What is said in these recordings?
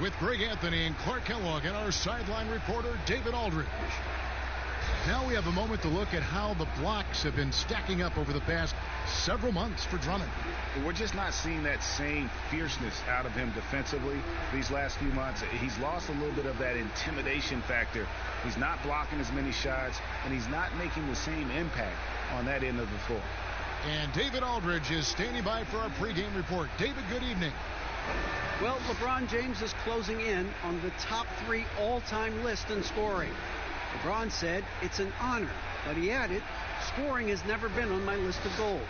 with Greg Anthony and Clark Kellogg and our sideline reporter David Aldridge. Now we have a moment to look at how the blocks have been stacking up over the past several months for Drummond. We're just not seeing that same fierceness out of him defensively these last few months. He's lost a little bit of that intimidation factor. He's not blocking as many shots, and he's not making the same impact on that end of the floor. And David Aldridge is standing by for our pregame report. David, good evening. Well, LeBron James is closing in on the top 3 all-time list in scoring. LeBron said it's an honor, but he added, scoring has never been on my list of goals.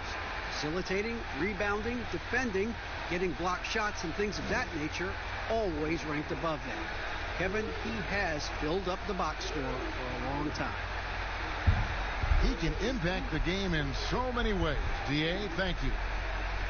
Facilitating, rebounding, defending, getting blocked shots and things of that nature always ranked above them. Kevin, he has filled up the box score for a long time. He can impact the game in so many ways. D.A., thank you.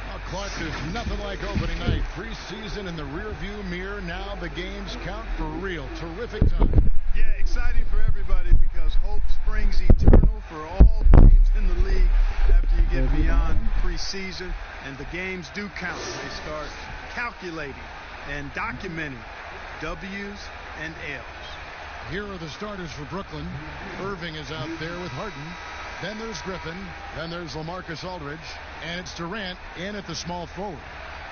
Well, Clark, there's nothing like opening night. Preseason in the rearview mirror. Now the games count for real. Terrific time. Yeah, exciting for everybody because hope springs eternal for all teams in the league after you get beyond preseason, and the games do count. They start calculating and documenting W's and L's. Here are the starters for Brooklyn. Irving is out there with Harden. Then there's Griffin. Then there's LaMarcus Aldridge. And it's Durant in at the small forward.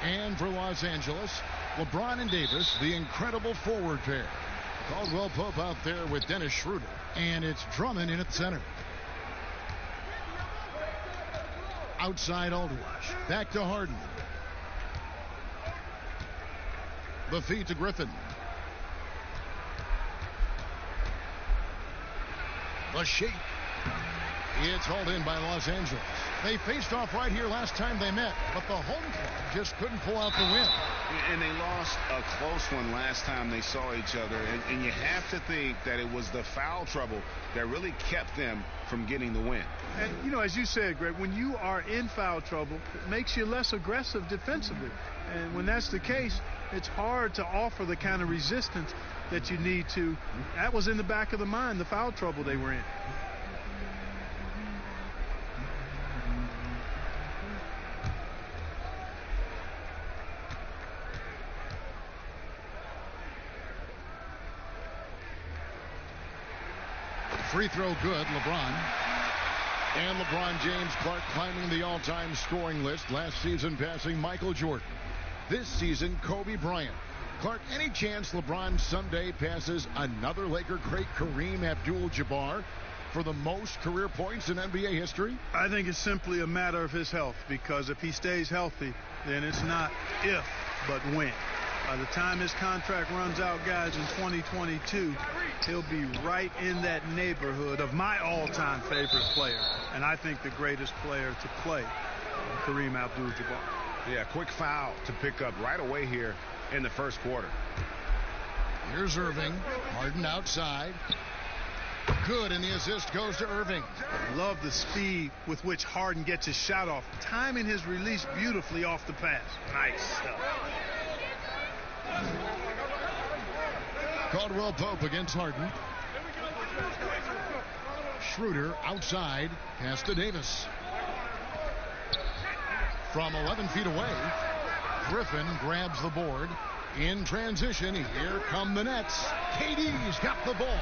And for Los Angeles, LeBron and Davis, the incredible forward pair. Caldwell Pope out there with Dennis Schroeder. And it's Drummond in at center. Outside Aldridge. Back to Harden. The feed to Griffin. The shake. It's hauled in by Los Angeles. They faced off right here last time they met, but the home club just couldn't pull out the win. And they lost a close one last time they saw each other. And you have to think that it was the foul trouble that really kept them from getting the win. And, you know, as you said, Greg, when you are in foul trouble, it makes you less aggressive defensively. And when that's the case, it's hard to offer the kind of resistance that you need to. That was in the back of the mind, the foul trouble they were in. Free throw good, LeBron. And LeBron James, Clark, climbing the all-time scoring list. Last season passing Michael Jordan. This season, Kobe Bryant. Clark, any chance LeBron someday passes another Laker great, Kareem Abdul-Jabbar, for the most career points in NBA history? I think it's simply a matter of his health, because if he stays healthy, then it's not if, but when. By the time his contract runs out, guys, in 2022, he'll be right in that neighborhood of my all-time favorite player, and I think the greatest player to play, Kareem Abdul-Jabbar. Yeah, quick foul to pick up right away here in the first quarter. Here's Irving. Harden outside. Good, and the assist goes to Irving. Love the speed with which Harden gets his shot off, timing his release beautifully off the pass. Nice stuff. Caldwell Pope against Harden. Schroeder outside. Pass to Davis. From 11 feet away, Griffin grabs the board. In transition, here come the Nets. KD's got the ball.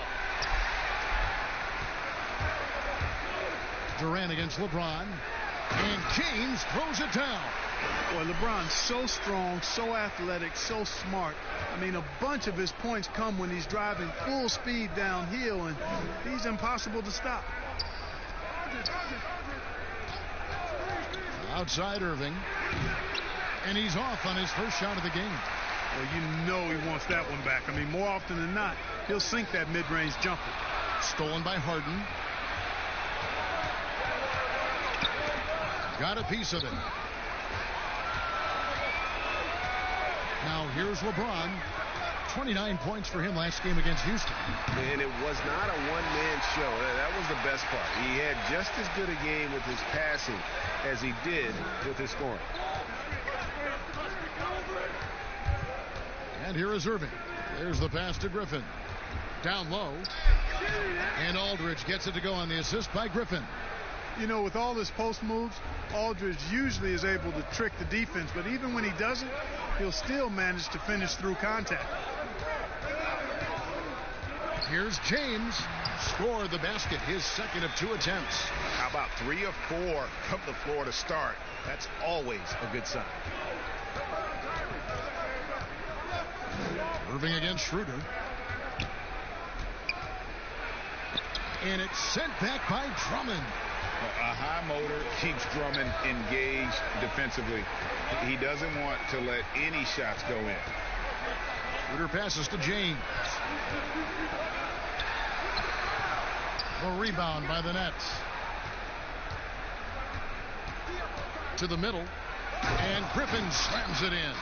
Durant against LeBron. And James throws it down. Boy, LeBron's so strong, so athletic, so smart. I mean, a bunch of his points come when he's driving full speed downhill, and he's impossible to stop. Outside Irving. And he's off on his first shot of the game. Well, you know he wants that one back. I mean, more often than not, he'll sink that mid-range jumper. Stolen by Harden. Got a piece of it. Now here's LeBron. 29 points for him last game against Houston. And it was not a one-man show. That was the best part. He had just as good a game with his passing as he did with his scoring. And here is Irving. There's the pass to Griffin. Down low. And Aldridge gets it to go on the assist by Griffin. You know, with all his post moves, Aldridge usually is able to trick the defense, but even when he doesn't, he'll still manage to finish through contact. Here's James. Scored the basket, his second of 2 attempts. How about 3 of 4 from the floor to start? That's always a good sign. Irving against Schroeder. And it's sent back by Drummond. A high motor keeps Drummond engaged defensively. He doesn't want to let any shots go in. Schroeder passes to James. A rebound by the Nets. To the middle. And Griffin slams it in.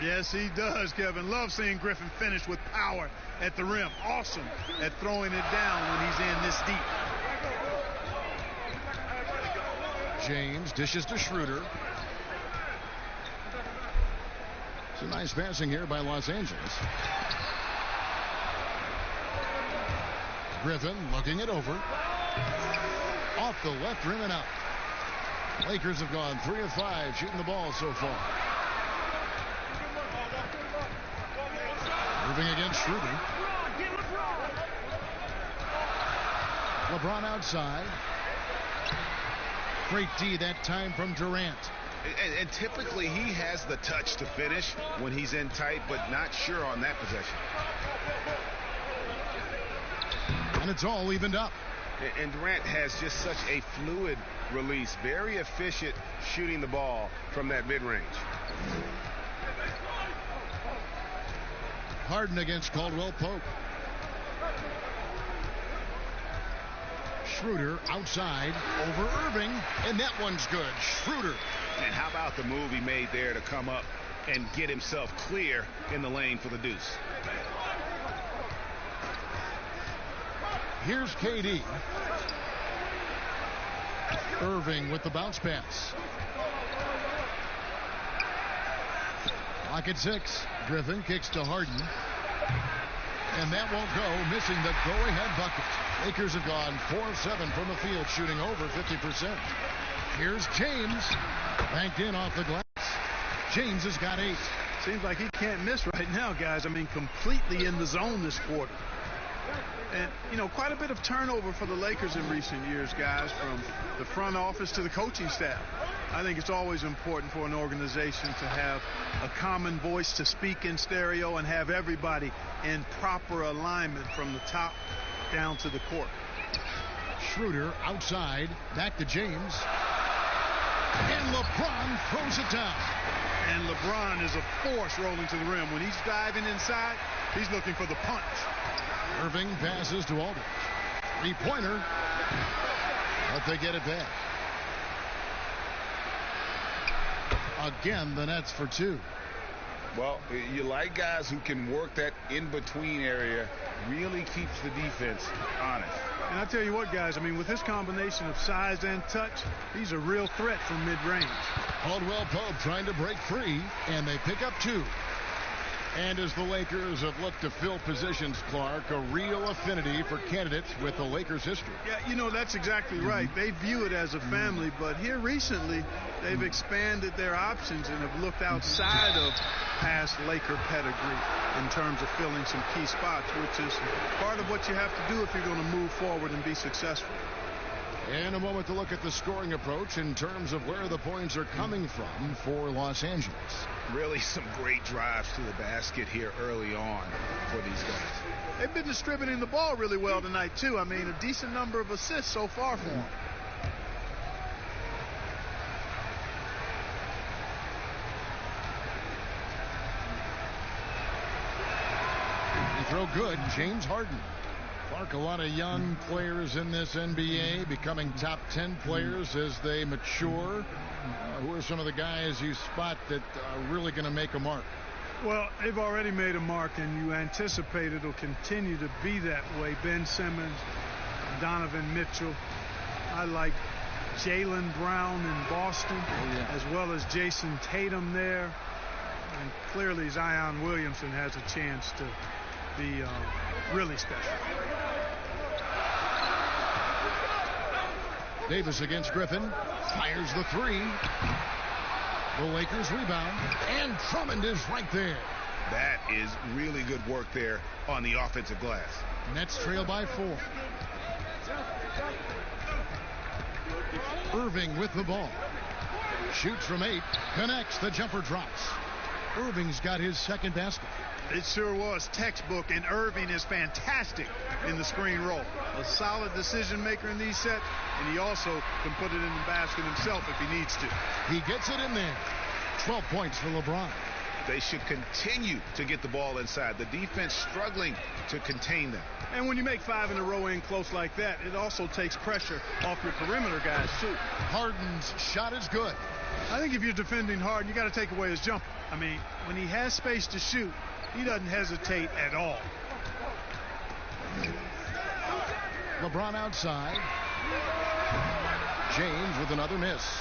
Yes, he does, Kevin. Love seeing Griffin finish with power at the rim. Awesome at throwing it down when he's in this deep. James dishes to Schroeder. Some nice passing here by Los Angeles. Griffin looking it over. Off the left rim and out. Lakers have gone 3 of 5 shooting the ball so far. Moving against Schroeder. LeBron outside. Great D that time from Durant. And typically he has the touch to finish when he's in tight, but not sure on that possession. And it's all evened up. And Durant has just such a fluid release. Very efficient shooting the ball from that mid-range. Harden against Caldwell Pope. Schroeder outside over Irving, and that one's good. Schroeder. And how about the move he made there to come up and get himself clear in the lane for the deuce? Here's KD. Irving with the bounce pass. Clock at 6. Griffin kicks to Harden. And that won't go, missing the go-ahead bucket. Lakers have gone 4 of 7 from the field, shooting over 50%. Here's James. Banked in off the glass. James has got 8. Seems like he can't miss right now, guys. I mean, completely in the zone this quarter. And, you know, quite a bit of turnover for the Lakers in recent years, guys, from the front office to the coaching staff. I think it's always important for an organization to have a common voice to speak in stereo and have everybody in proper alignment from the top down to the court. Schroeder outside, back to James. And LeBron throws it down. And LeBron is a force rolling to the rim. When he's diving inside, he's looking for the punch. Irving passes to Aldridge. 3-pointer. But they get it back. Again, the Nets for 2. Well, you like guys who can work that in-between area, really keeps the defense honest. And I tell you what, guys, I mean, with this combination of size and touch, he's a real threat from mid-range. Caldwell Pope trying to break free, and they pick up 2. And as the Lakers have looked to fill positions, Clark, a real affinity for candidates with the Lakers history. Yeah, you know, that's exactly right. They view it as a family, but here recently, they've expanded their options and have looked outside of past Laker pedigree in terms of filling some key spots, which is part of what you have to do if you're going to move forward and be successful. In a moment to look at the scoring approach in terms of where the points are coming from for Los Angeles. Really some great drives to the basket here early on for these guys. They've been distributing the ball really well tonight, too. I mean, a decent number of assists so far for them. They throw good. James Harden. Clark, a lot of young players in this NBA becoming top 10 players as they mature. Who are some of the guys you spot that are really going to make a mark? Well, they've already made a mark, and you anticipate it'll continue to be that way. Ben Simmons, Donovan Mitchell. I like Jaylen Brown in Boston, as well as Jason Tatum there. And clearly Zion Williamson has a chance to be really special. Davis against Griffin. Fires the 3. The Lakers rebound, and Drummond is right there. That is really good work there on the offensive glass. Nets trail by 4. Irving with the ball. Shoots from 8. Connects. The jumper drops. Irving's got his second basket. It sure was textbook, and Irving is fantastic in the screen roll. A solid decision maker in these sets, and he also can put it in the basket himself if he needs to. He gets it in there. 12 points for LeBron. They should continue to get the ball inside. The defense struggling to contain them. And when you make 5 in a row in close like that, it also takes pressure off your perimeter guys, too. Harden's shot is good. I think if you're defending Harden, you got to take away his jumper. I mean, when he has space to shoot, he doesn't hesitate at all. LeBron outside. James with another miss.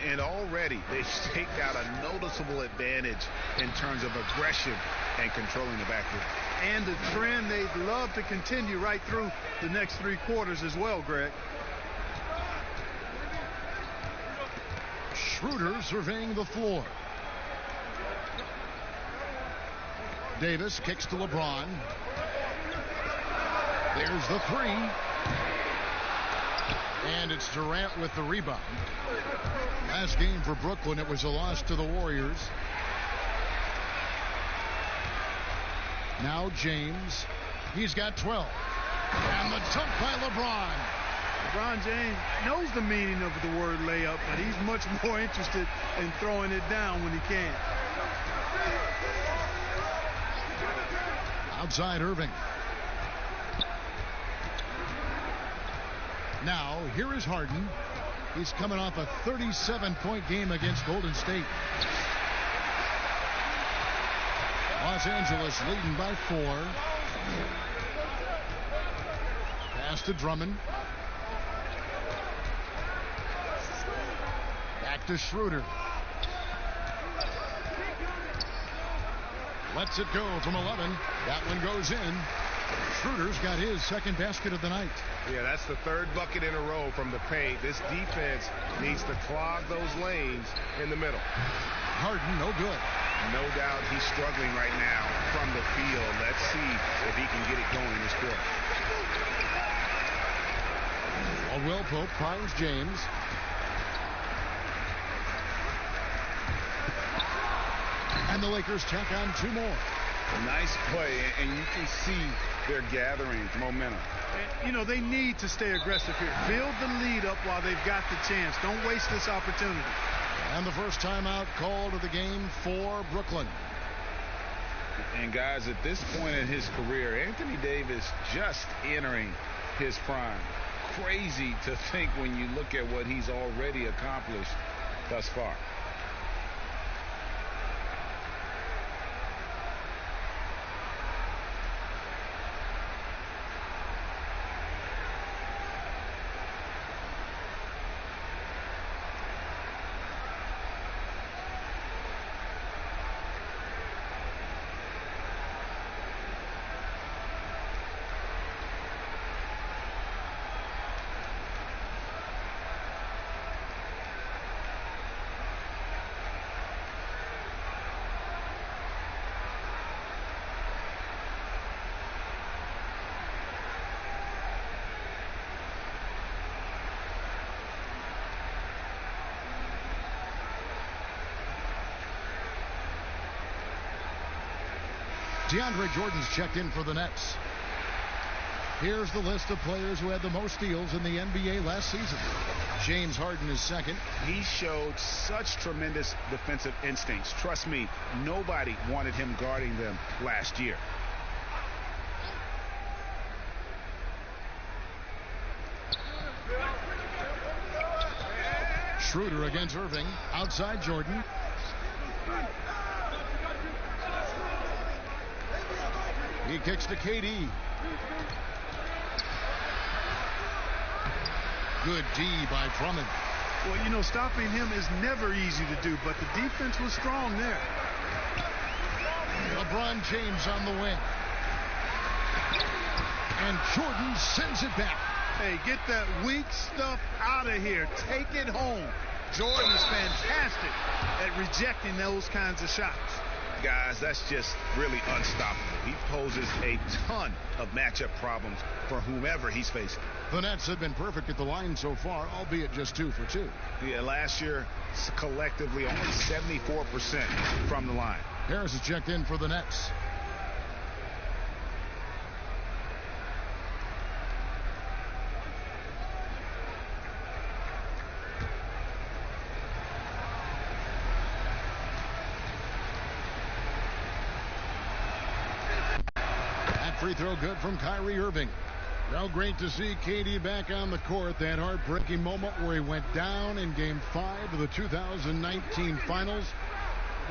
And already they've staked out a noticeable advantage in terms of aggression and controlling the backcourt. And the trend they'd love to continue right through the next 3 quarters as well, Greg. Schroeder surveying the floor. Davis kicks to LeBron. There's the 3. And it's Durant with the rebound. Last game for Brooklyn, it was a loss to the Warriors. Now James. He's got 12. And the dunk by LeBron. LeBron James knows the meaning of the word layup, but he's much more interested in throwing it down when he can. Outside Irving. Now, here is Harden. He's coming off a 37-point game against Golden State. Los Angeles leading by 4. Pass to Drummond. Back to Schroeder. Lets it go from 11. That one goes in. Schroeder's got his second basket of the night. Yeah, that's the 3rd bucket in a row from the paint. This defense needs to clog those lanes in the middle. Harden, no good. No doubt he's struggling right now from the field. Let's see if he can get it going this quarter. Caldwell Pope finds James. And the Lakers tack on 2 more. A nice play, and you can see they're gathering momentum. And, you know, they need to stay aggressive here. Build the lead up while they've got the chance. Don't waste this opportunity. And the first timeout called of the game for Brooklyn. And guys, at this point in his career, Anthony Davis just entering his prime. Crazy to think when you look at what he's already accomplished thus far. DeAndre Jordan's checked in for the Nets. Here's the list of players who had the most steals in the NBA last season. James Harden is second. He showed such tremendous defensive instincts. Trust me, nobody wanted him guarding them last year. Schroeder against Irving. Outside Jordan. He kicks to KD. Good D by Drummond. Well, you know, stopping him is never easy to do, but the defense was strong there. LeBron James on the wing. And Jordan sends it back. Hey, get that weak stuff out of here. Take it home. Jordan is fantastic at rejecting those kinds of shots. Guys, that's just really unstoppable. He poses a ton of matchup problems for whomever he's facing. The Nets have been perfect at the line so far, albeit just 2 for 2. Yeah, last year, collectively, only 74% from the line. Harris is checked in for the Nets. Free throw good from Kyrie Irving. Well, great to see KD back on the court. That heartbreaking moment where he went down in Game 5 of the 2019 Finals.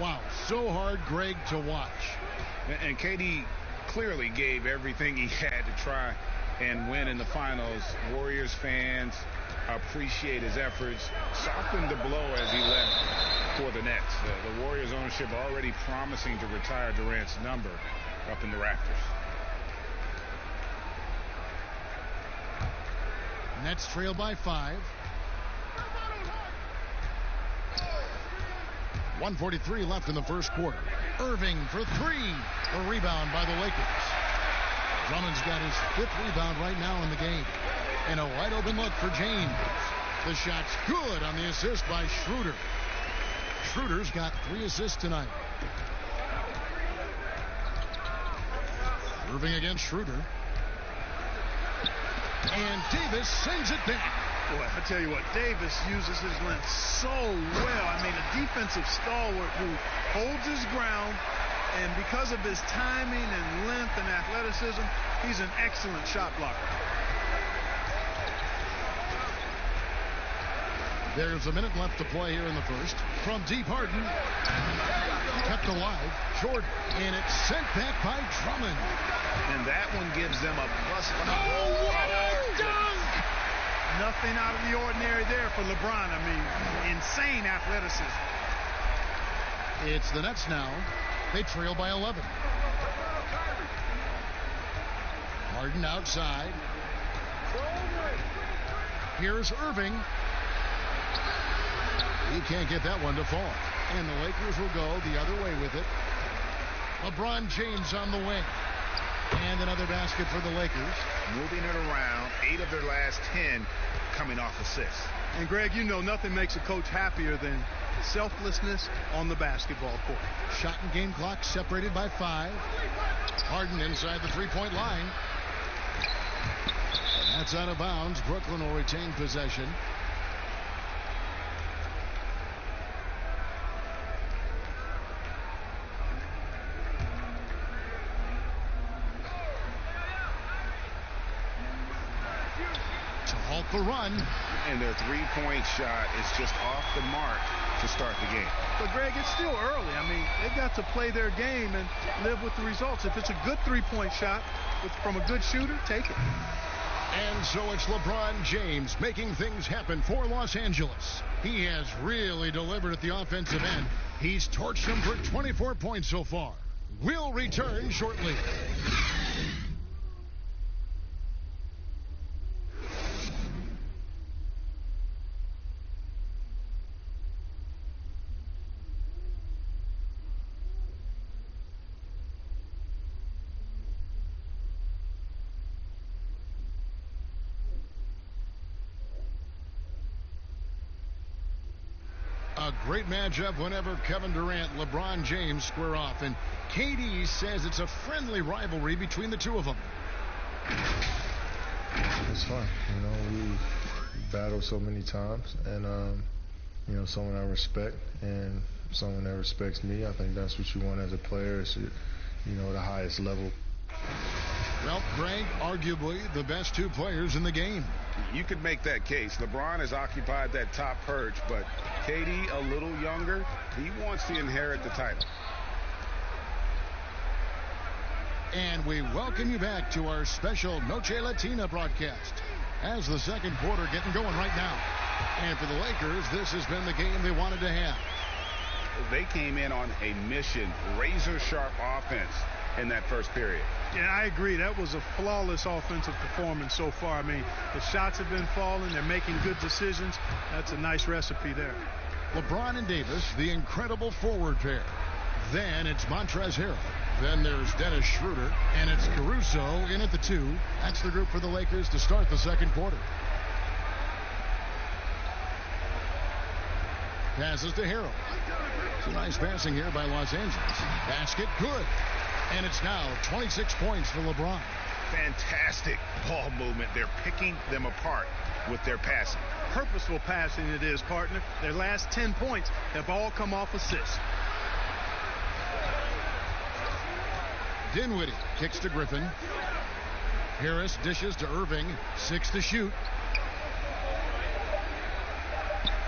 Wow, so hard, Greg, to watch. And KD clearly gave everything he had to try and win in the Finals. Warriors fans appreciate his efforts, softened the blow as he left for the Nets. The Warriors ownership already promising to retire Durant's number up in the rafters. Nets trail by 5. 1:43 left in the first quarter. Irving for 3. A rebound by the Lakers. Drummond's got his 5th rebound right now in the game. And a wide open look for James. The shot's good on the assist by Schroeder. Schroeder's got 3 assists tonight. Irving against Schroeder. And Davis sends it back. Boy, I tell you what, Davis uses his length so well. I mean, a defensive stalwart who holds his ground, and because of his timing and length and athleticism, he's an excellent shot blocker. There's a minute left to play here in the first. From deep, Harden. Kept alive. Jordan. And it's sent back by Drummond. And that one gives them a +5. Oh, what a dunk! Nothing out of the ordinary there for LeBron. I mean, insane athleticism. It's the Nets now. They trail by 11. Harden outside. Here's Irving. He can't get that one to fall. And the Lakers will go the other way with it. LeBron James on the wing. And another basket for the Lakers. Moving it around. 8 of their last 10 coming off assists. And Greg, you know nothing makes a coach happier than selflessness on the basketball court. Shot and game clock separated by 5. Harden inside the three-point line. That's out of bounds. Brooklyn will retain possession. The run, and their three-point shot is just off the mark to start the game. But Greg, it's still early. I mean, they've got to play their game and live with the results. If it's a good three-point shot from a good shooter, take it. And so it's LeBron James making things happen for Los Angeles. He has really delivered at the offensive end. He's torched them for 24 points so far. We'll return shortly. A great matchup whenever Kevin Durant, LeBron James square off. And KD says it's a friendly rivalry between the two of them. It's fun. You know, we battled so many times. And, you know, someone I respect and someone that respects me. I think that's what you want as a player is, you know, the highest level. Well, Greg, arguably the best 2 players in the game. You could make that case. LeBron has occupied that top perch, but KD, a little younger, he wants to inherit the title. And we welcome you back to our special Noche Latina broadcast as the second quarter getting going right now. And for the Lakers, this has been the game they wanted to have. They came in on a mission, razor-sharp offense, in that first period. Yeah, I agree. That was a flawless offensive performance so far. I mean, the shots have been falling. They're making good decisions. That's a nice recipe there. LeBron and Davis, the incredible forward pair. Then it's Montrezl Harrell. Then there's Dennis Schroeder. And it's Caruso in at the 2. That's the group for the Lakers to start the second quarter. Passes to Harrell. Some nice passing here by Los Angeles. Basket good. And it's now 26 points for LeBron. Fantastic ball movement. They're picking them apart with their passing. Purposeful passing it is, partner. Their last 10 points have all come off assists. Dinwiddie kicks to Griffin. Harris dishes to Irving. 6 to shoot.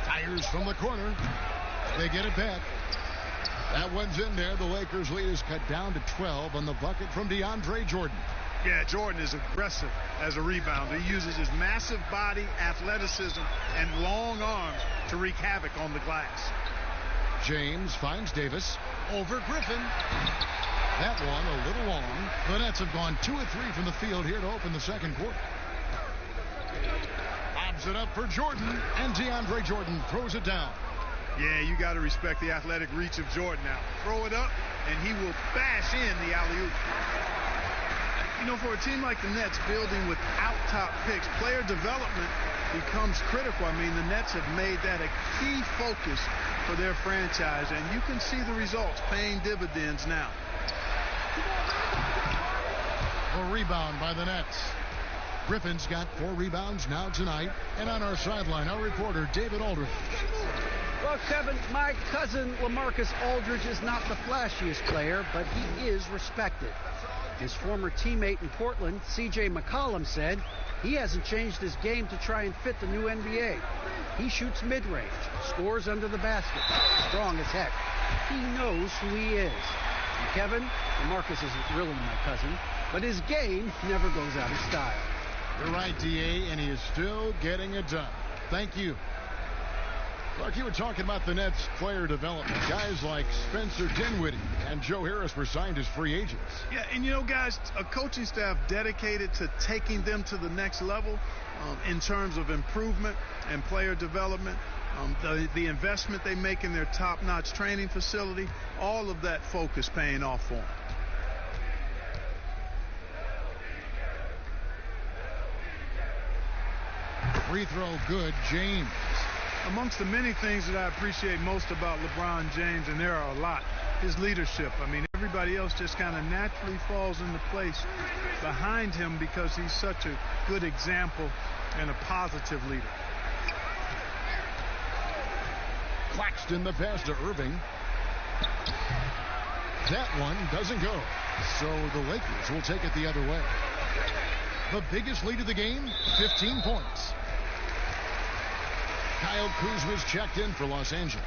Tires from the corner. They get it back. That one's in there. The Lakers lead is cut down to 12 on the bucket from DeAndre Jordan. Yeah, Jordan is aggressive as a rebounder. He uses his massive body, athleticism, and long arms to wreak havoc on the glass. James finds Davis over Griffin. That one a little long. The Nets have gone 2 of 3 from the field here to open the second quarter. Lobs it up for Jordan, and DeAndre Jordan throws it down. Yeah, you got to respect the athletic reach of Jordan now. Throw it up, and he will bash in the alley-oop. You know, for a team like the Nets building without top picks, player development becomes critical. I mean, the Nets have made that a key focus for their franchise, and you can see the results paying dividends now. A rebound by the Nets. Griffin's got 4 rebounds now tonight. And on our sideline, our reporter, David Aldridge. Well, Kevin, my cousin LaMarcus Aldridge is not the flashiest player, but he is respected. His former teammate in Portland, C.J. McCollum, said he hasn't changed his game to try and fit the new NBA. He shoots mid-range, scores under the basket, strong as heck. He knows who he is. And Kevin, LaMarcus isn't really my cousin, but his game never goes out of style. You're right, D.A., and he is still getting it done. Thank you. Clark, you were talking about the Nets player development. Guys like Spencer Dinwiddie and Joe Harris were signed as free agents. Yeah, and you know, guys, a coaching staff dedicated to taking them to the next level in terms of improvement and player development. The investment they make in their top-notch training facility, all of that focus paying off for them. Free throw good, James. Amongst the many things that I appreciate most about LeBron James, and there are a lot, his leadership. I mean, everybody else just kind of naturally falls into place behind him because he's such a good example and a positive leader. Claxton the pass to Irving. That one doesn't go. So the Lakers will take it the other way. The biggest lead of the game, 15 points. Kyle Kuzma's checked in for Los Angeles.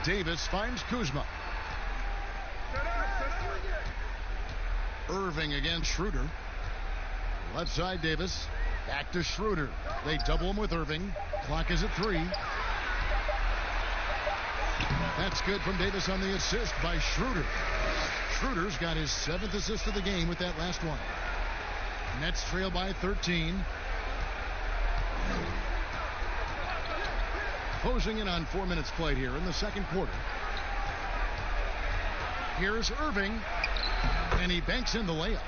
Davis finds Kuzma. Irving against Schroeder. Left side Davis. Back to Schroeder. They double him with Irving. Clock is at 3. That's good from Davis on the assist by Schroeder. Schroeder's got his 7th assist of the game with that last one. Nets trail by 13. Closing in on 4 minutes played here in the second quarter. Here's Irving, and he banks in the layup.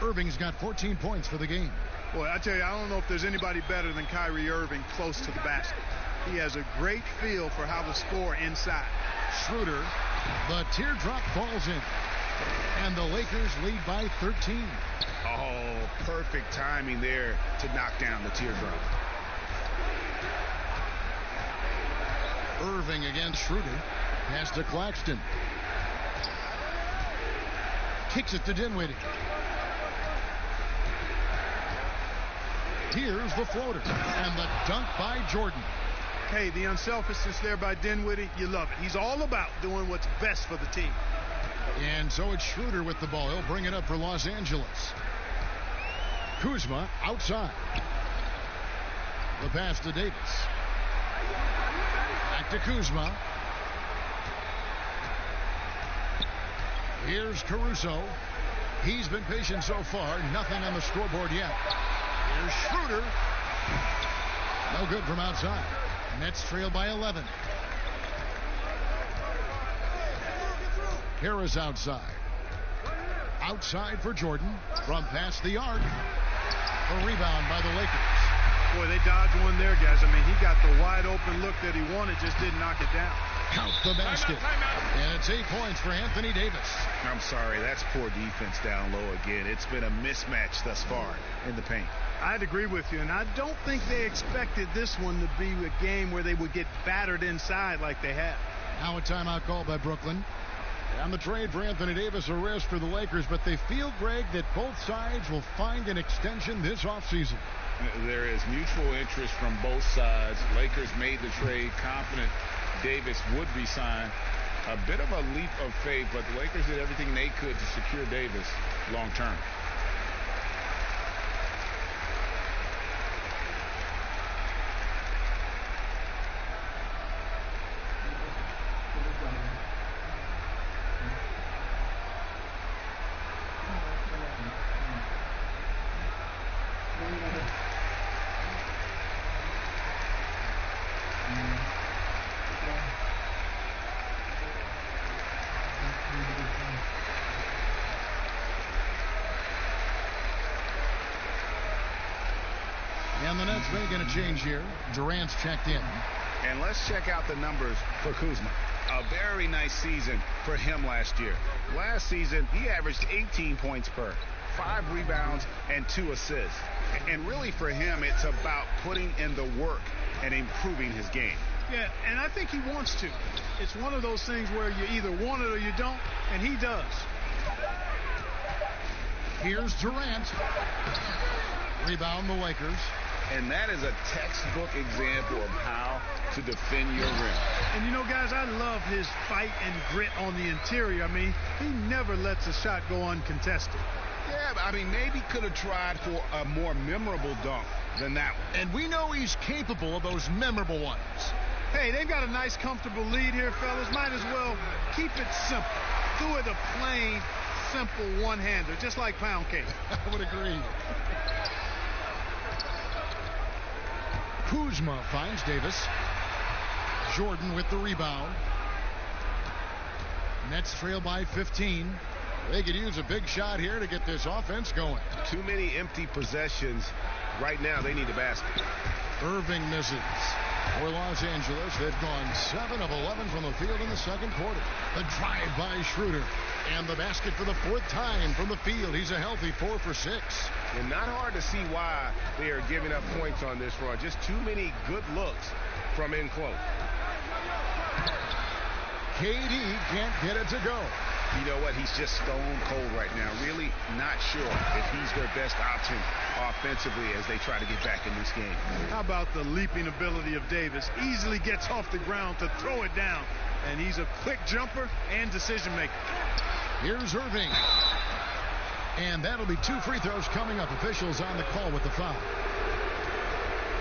Irving's got 14 points for the game. Boy, I tell you, I don't know if there's anybody better than Kyrie Irving close to the basket. He has a great feel for how to score inside. Schroeder, the teardrop falls in, and the Lakers lead by 13. Oh, perfect timing there to knock down the teardrop. Irving against Schroeder. Pass to Claxton. Kicks it to Dinwiddie. Here's the floater, and the dunk by Jordan. Hey, the unselfishness there by Dinwiddie, you love it. He's all about doing what's best for the team. And so it's Schroeder with the ball. He'll bring it up for Los Angeles. Kuzma outside. The pass to Davis. Back to Kuzma. Here's Caruso. He's been patient so far. Nothing on the scoreboard yet. Here's Schroeder. No good from outside. Nets trail by 11. Harris outside. Outside for Jordan. From past the arc. A rebound by the Lakers. Boy, they dodged one there, guys. I mean, he got the wide open look that he wanted, just didn't knock it down. Count the basket. And it's 8 points for Anthony Davis. I'm sorry, that's poor defense down low again. It's been a mismatch thus far in the paint. I'd agree with you, and I don't think they expected this one to be a game where they would get battered inside like they have. Now a timeout call by Brooklyn. On the trade for Anthony Davis, a risk for the Lakers, but they feel, Greg, that both sides will find an extension this offseason. There is mutual interest from both sides. Lakers made the trade confident Davis would be signed. A bit of a leap of faith, but the Lakers did everything they could to secure Davis long term. And the Nets making a change here. Durant's checked in. And let's check out the numbers for Kuzma. A very nice season for him last year. Last season, he averaged 18 points per, 5 rebounds, and 2 assists. And really for him, it's about putting in the work and improving his game. Yeah, and I think he wants to. It's one of those things where you either want it or you don't, and he does. Here's Durant. Rebound the Lakers. And that is a textbook example of how to defend your rim. And, you know, guys, I love his fight and grit on the interior. I mean, he never lets a shot go uncontested. Yeah, I mean, maybe could have tried for a more memorable dunk than that one. And we know he's capable of those memorable ones. Hey, they've got a nice, comfortable lead here, fellas. Might as well keep it simple. Do it a plain, simple one-hander, just like pound cake. I would agree. Kuzma finds Davis. Jordan with the rebound. Nets trail by 15. They could use a big shot here to get this offense going. Too many empty possessions. Right now, they need a basket. Irving misses. For Los Angeles, they've gone 7 of 11 from the field in the second quarter. The drive by Schroeder. And the basket for the 4th time from the field. He's a healthy 4 for 6. And not hard to see why they are giving up points on this run. Just too many good looks from in close. KD can't get it to go. You know what? He's just stone cold right now. Really not sure if he's their best option offensively as they try to get back in this game. How about the leaping ability of Davis? Easily gets off the ground to throw it down. And he's a quick jumper and decision maker. Here's Irving. And that'll be 2 free throws coming up. Officials on the call with the foul.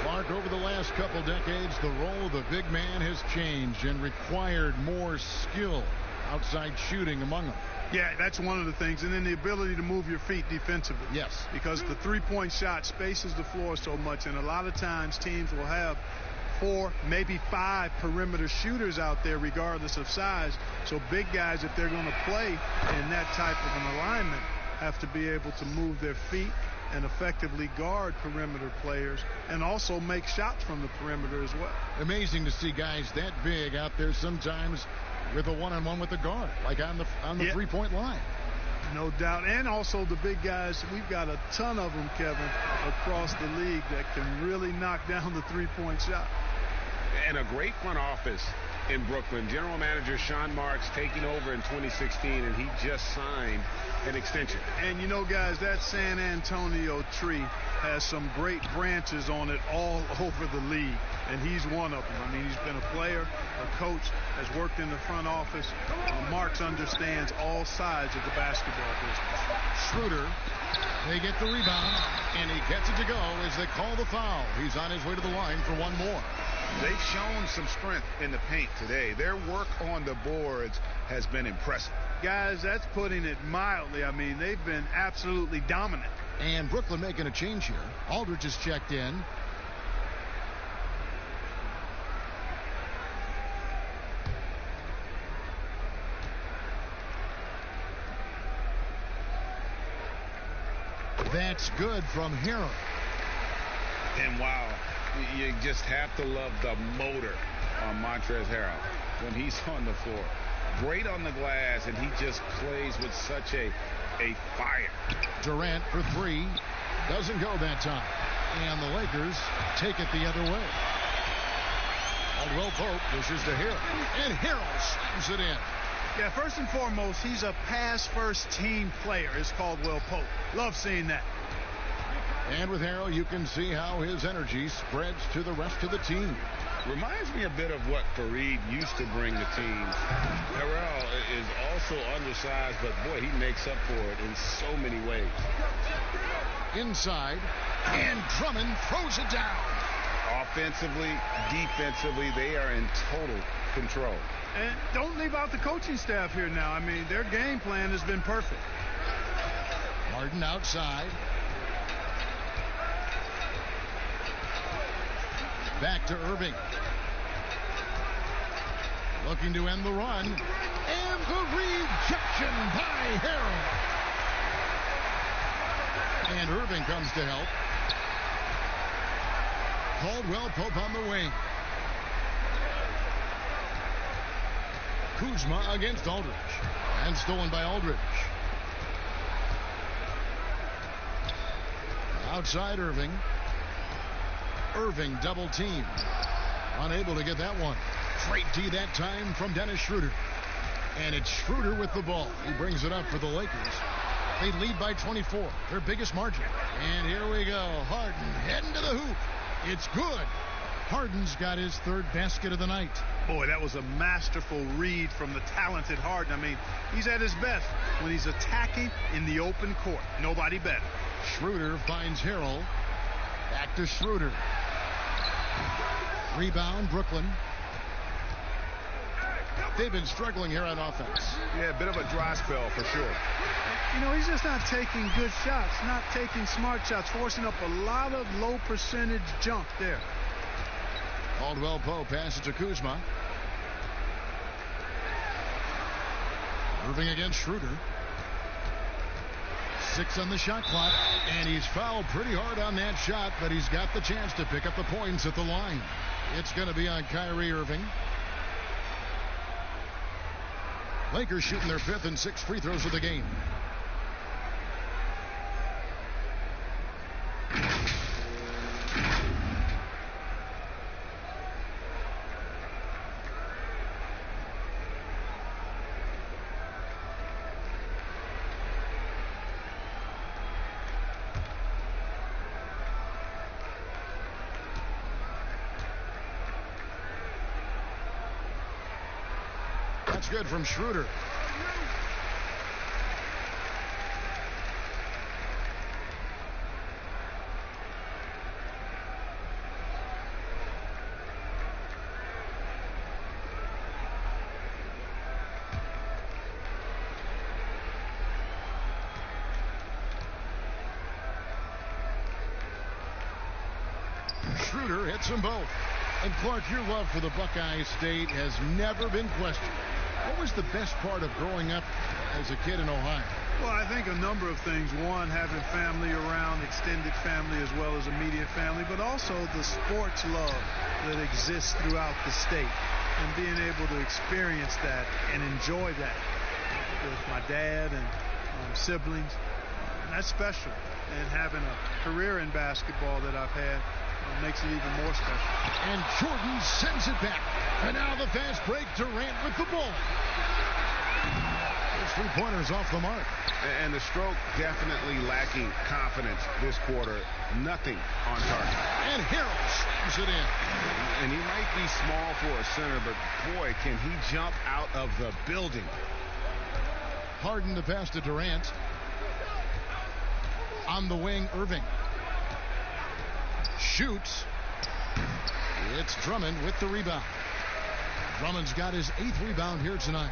Clark, over the last couple decades, the role of the big man has changed and required more skill. Outside shooting among them. Yeah, that's one of the things. And then the ability to move your feet defensively. Yes. Because the three-point shot spaces the floor so much. And a lot of times teams will have 4, maybe 5 perimeter shooters out there regardless of size. So big guys, if they're going to play in that type of an alignment, have to be able to move their feet and effectively guard perimeter players and also make shots from the perimeter as well. Amazing to see guys that big out there sometimes with a one-on-one with the guard, like on the yeah. 3-point line. No doubt. And also the big guys, we've got a ton of them, Kevin, across the league that can really knock down the 3-point shot. And a great front office in Brooklyn. General Manager Sean Marks taking over in 2016, and he just signed an extension. And you know, guys, that San Antonio tree has some great branches on it all over the league, and he's one of them. I mean, he's been a player, a coach, has worked in the front office. Marks understands all sides of the basketball business. Schroeder, they get the rebound, and he gets it to go as they call the foul. He's on his way to the line for one more. They've shown some strength in the paint today. Their work on the boards has been impressive. Guys, that's putting it mildly. I mean, they've been absolutely dominant. And Brooklyn making a change here. Aldridge is checked in. That's good from Harrell. And wow, you just have to love the motor on Montrezl Harrell when he's on the floor. Great on the glass, and he just plays with such a fire. Durant for three. Doesn't go that time. And the Lakers take it the other way. Caldwell Pope dishes to Harrell. And Harrell slams it in. Yeah, first and foremost, he's a pass-first team player, is Caldwell Pope. Love seeing that. And with Harrell, you can see how his energy spreads to the rest of the team. Reminds me a bit of what Fareed used to bring the team. Harrell is also undersized, but boy, he makes up for it in so many ways. Inside, and Drummond throws it down. Offensively, defensively, they are in total control. And don't leave out the coaching staff here now. I mean, their game plan has been perfect. Harden outside. Back to Irving. Looking to end the run. And the rejection by Harrell. And Irving comes to help. Caldwell Pope on the wing. Kuzma against Aldridge. And stolen by Aldridge. Outside Irving. Irving double team. Unable to get that one. Straight D that time from Dennis Schroeder. And it's Schroeder with the ball. He brings it up for the Lakers. They lead by 24. Their biggest margin. And here we go. Harden heading to the hoop. It's good. Harden's got his third basket of the night. Boy, that was a masterful read from the talented Harden. I mean, he's at his best when he's attacking in the open court. Nobody better. Schroeder finds Harrell. Back to Schroeder. Rebound, Brooklyn. They've been struggling here on offense. Yeah, a bit of a dry spell for sure. You know, he's just not taking good shots, not taking smart shots, forcing up a lot of low percentage junk there. Caldwell Pope passes to Kuzma. Irving against Schroeder. 6 on the shot clock, and he's fouled pretty hard on that shot, but he's got the chance to pick up the points at the line. It's going to be on Kyrie Irving. Lakers shooting their 5th and 6th free throws of the game. That's good from Schroeder. Schroeder hits them both. And Clark, your love for the Buckeye State has never been questioned. What was the best part of growing up as a kid in Ohio? Well, I think a number of things. One, having family around, extended family as well as immediate family, but also the sports love that exists throughout the state and being able to experience that and enjoy that with my dad and siblings. That's special. And having a career in basketball that I've had, It makes it even more special. And Jordan sends it back. And now the fast break. Durant with the ball. His three-pointers off the mark. And the stroke definitely lacking confidence this quarter. Nothing on target. And Harrell slams it in. And he might be small for a center, but boy, can he jump out of the building. Harden the pass to Durant. On the wing, Irving. Shoots. It's Drummond with the rebound. Drummond's got his 8th rebound here tonight.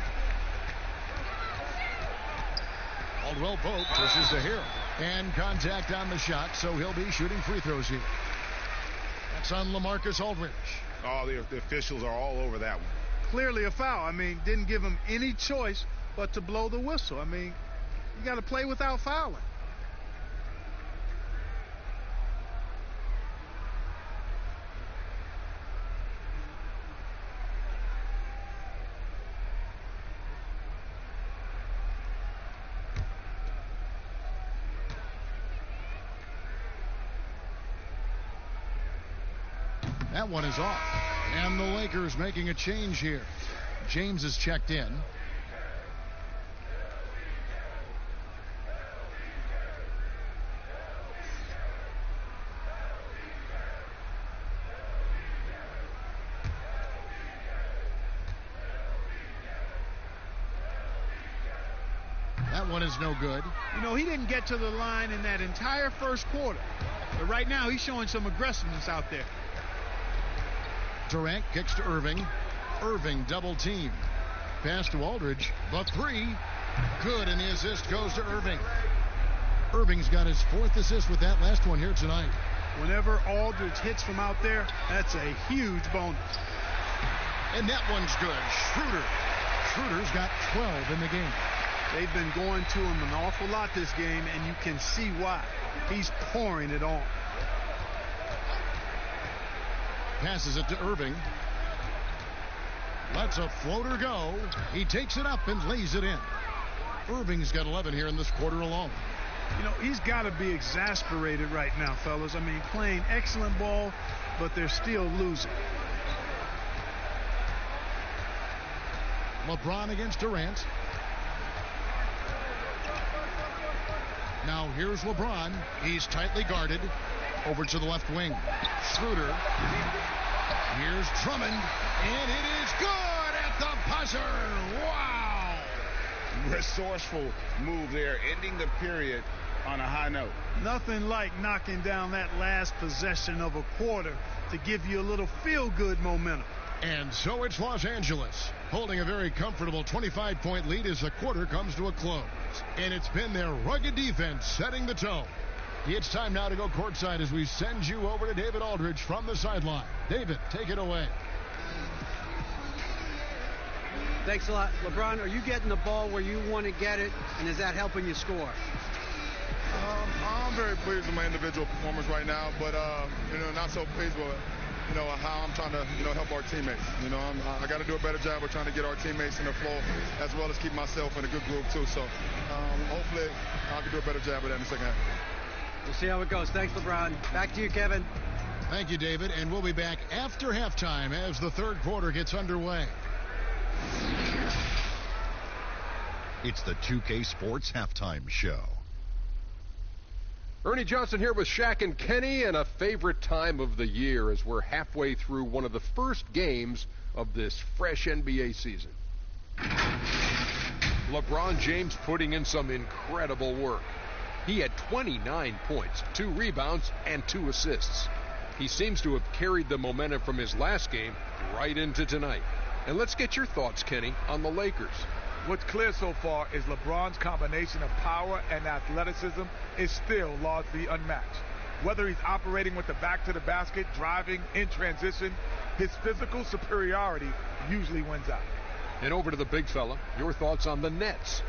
Caldwell Pope pushes to Harrell. And contact on the shot, so he'll be shooting free throws here. That's on LaMarcus Aldridge. Oh, the officials are all over that one. Clearly a foul. I mean, didn't give him any choice but to blow the whistle. I mean, you got to play without fouling. That one is off. And the Lakers making a change here. James is checked in. That one is no good. You know, he didn't get to the line in that entire first quarter. But right now, he's showing some aggressiveness out there. Durant kicks to Irving. Irving double team. Pass to Aldridge. The three. Good, and the assist goes to Irving. Irving's got his 4th assist with that last one here tonight. Whenever Aldridge hits from out there, that's a huge bonus. And that one's good. Schroeder's got 12 in the game. They've been going to him an awful lot this game, and you can see why. He's pouring it on. Passes it to Irving. Lets a floater go. He takes it up and lays it in. Irving's got 11 here in this quarter alone. You know, he's got to be exasperated right now, fellas. I mean, playing excellent ball, but they're still losing. LeBron against Durant. Now here's LeBron. He's tightly guarded. Over to the left wing. Schroeder. Here's Drummond. And it is good at the buzzer. Wow. Resourceful move there, ending the period on a high note. Nothing like knocking down that last possession of a quarter to give you a little feel-good momentum. And so it's Los Angeles holding a very comfortable 25-point lead as the quarter comes to a close. And it's been their rugged defense setting the tone. It's time now to go courtside as we send you over to David Aldridge from the sideline. David, take it away. Thanks a lot. LeBron, are you getting the ball where you want to get it, and is that helping you score? I'm very pleased with my individual performance right now, but not so pleased with how I'm trying to help our teammates. I got to do a better job of trying to get our teammates in the flow as well as keep myself in a good groove too. So hopefully I can do a better job of that in the second half. We'll see how it goes. Thanks, LeBron. Back to you, Kevin. Thank you, David, and we'll be back after halftime as the third quarter gets underway. It's the 2K Sports Halftime Show. Ernie Johnson here with Shaq and Kenny, and a favorite time of the year as we're halfway through one of the first games of this fresh NBA season. LeBron James putting in some incredible work. He had 29 points, 2 rebounds, and 2 assists. He seems to have carried the momentum from his last game right into tonight. And let's get your thoughts, Kenny, on the Lakers. What's clear so far is LeBron's combination of power and athleticism is still largely unmatched. Whether he's operating with the back to the basket, driving, in transition, his physical superiority usually wins out. And over to the big fella, your thoughts on the Nets.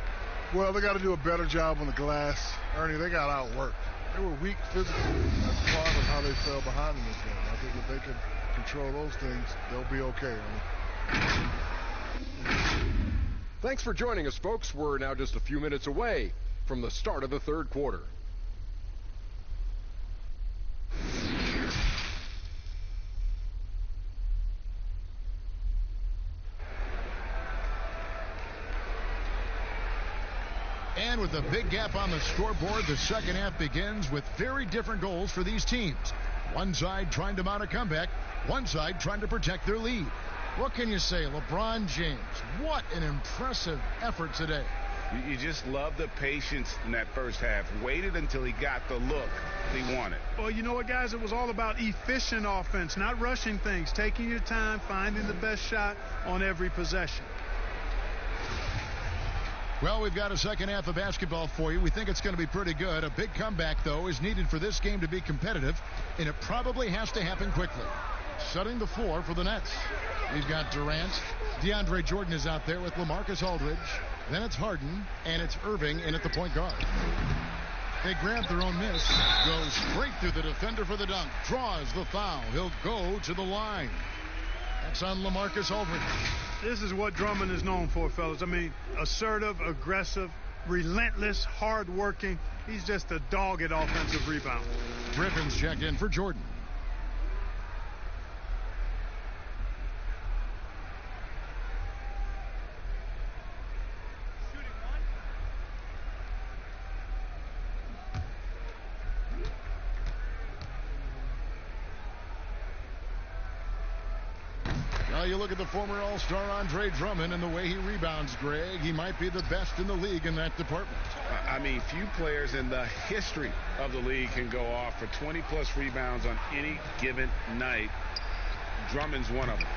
Well, they got to do a better job on the glass. Ernie, they got outworked. They were weak physically. That's part of how they fell behind in this game. I think if they can control those things, they'll be okay. Thanks for joining us, folks. We're now just a few minutes away from the start of the third quarter. And with a big gap on the scoreboard, the second half begins with very different goals for these teams. One side trying to mount a comeback, one side trying to protect their lead. What can you say? LeBron James, what an impressive effort today. You just love the patience in that first half. Waited until he got the look he wanted. Well, you know what, guys? It was all about efficient offense, not rushing things, taking your time, finding the best shot on every possession. Well, we've got a second half of basketball for you. We think it's going to be pretty good. A big comeback, though, is needed for this game to be competitive, and it probably has to happen quickly. Setting the floor for the Nets. We've got Durant. DeAndre Jordan is out there with LaMarcus Aldridge. Then it's Harden, and it's Irving in at the point guard. They grab their own miss. Goes straight through the defender for the dunk. Draws the foul. He'll go to the line. That's on LaMarcus Aldridge. This is what Drummond is known for, fellas. I mean, assertive, aggressive, relentless, hard-working. He's just a dog at offensive rebound. Griffin's checked in for Jordan. You look at the former All-Star Andre Drummond and the way he rebounds, Greg. He might be the best in the league in that department. I mean, few players in the history of the league can go off for 20-plus rebounds on any given night. Drummond's one of them.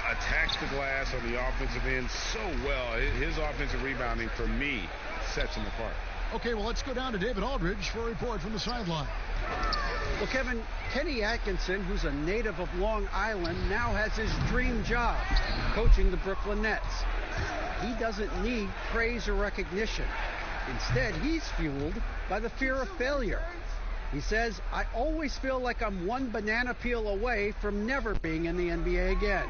Attacks the glass on the offensive end so well. His offensive rebounding, for me, sets him apart. Okay, well, let's go down to David Aldridge for a report from the sideline. Well, Kevin, Kenny Atkinson, who's a native of Long Island, now has his dream job, coaching the Brooklyn Nets. He doesn't need praise or recognition. Instead, he's fueled by the fear of failure. He says, I always feel like I'm one banana peel away from never being in the NBA again.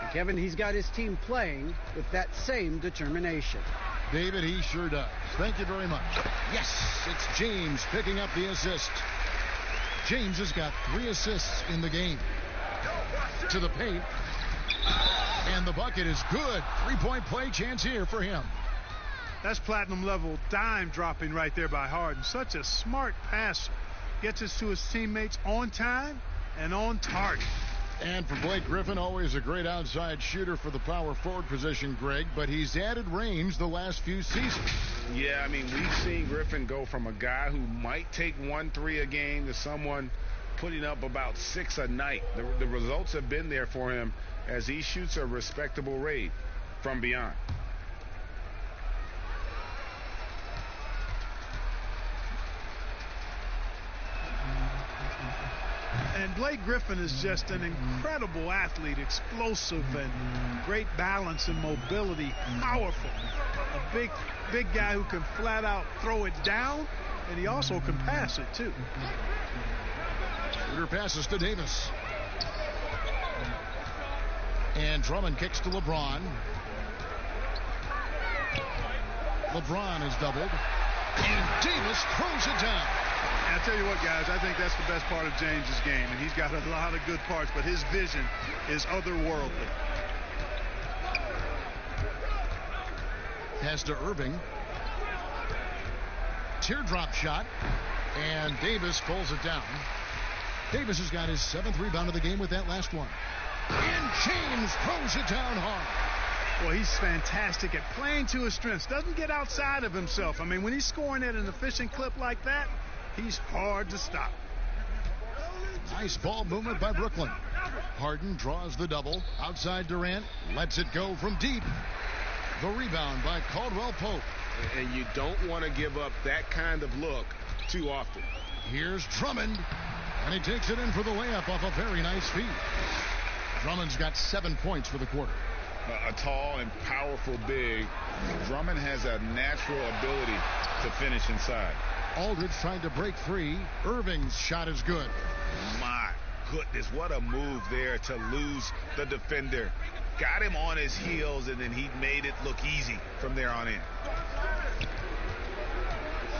And Kevin, he's got his team playing with that same determination. David, he sure does. Thank you very much. Yes, it's James picking up the assist. James has got 3 assists in the game. To the paint. And the bucket is good. 3-point play chance here for him. That's platinum level dime dropping right there by Harden. Such a smart passer. Gets us to his teammates on time and on target. And for Blake Griffin, always a great outside shooter for the power forward position, Greg, but he's added range the last few seasons. Yeah, I mean, we've seen Griffin go from a guy who might take 1-3 a game to someone putting up about 6 a night. The results have been there for him as he shoots a respectable rate from beyond. And Blake Griffin is just an incredible athlete, explosive and great balance and mobility, powerful. A big guy who can flat out throw it down, and he also can pass it too. Shooter passes to Davis. And Drummond kicks to LeBron. LeBron is doubled. And Davis throws it down. And I tell you what, guys, I think that's the best part of James's game, and he's got a lot of good parts, but his vision is otherworldly. Pass to Irving. Teardrop shot, and Davis pulls it down. Davis has got his 7th rebound of the game with that last one. And James throws it down hard. Well, he's fantastic at playing to his strengths. Doesn't get outside of himself. I mean, when he's scoring at an efficient clip like that, he's hard to stop. Nice ball movement by Brooklyn. Harden draws the double. Outside Durant. Lets it go from deep. The rebound by Caldwell Pope. And you don't want to give up that kind of look too often. Here's Drummond. And he takes it in for the layup off a very nice feed. Drummond's got 7 points for the quarter. A tall and powerful big. Drummond has a natural ability to finish inside. Aldridge trying to break free. Irving's shot is good. My goodness, what a move there to lose the defender. Got him on his heels, and then he made it look easy from there on in.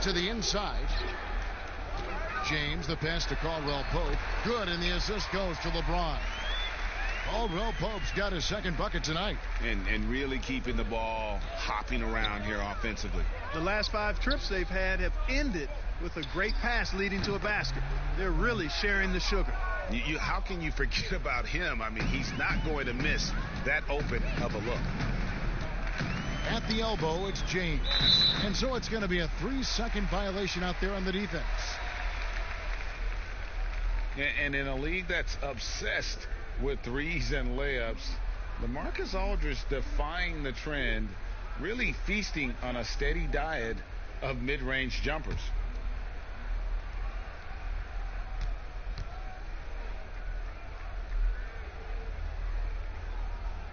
To the inside. James, the pass to Caldwell Pope. Good, and the assist goes to LeBron. Caldwell Pope's got his second bucket tonight. And really keeping the ball hopping around here offensively. The last 5 trips they've had have ended with a great pass leading to a basket. They're really sharing the sugar. How can you forget about him? I mean, he's not going to miss that open of a look. At the elbow, it's James. And so it's going to be a 3-second violation out there on the defense. And in a league that's obsessed with threes and layups, LaMarcus Aldridge defying the trend, really feasting on a steady diet of mid-range jumpers.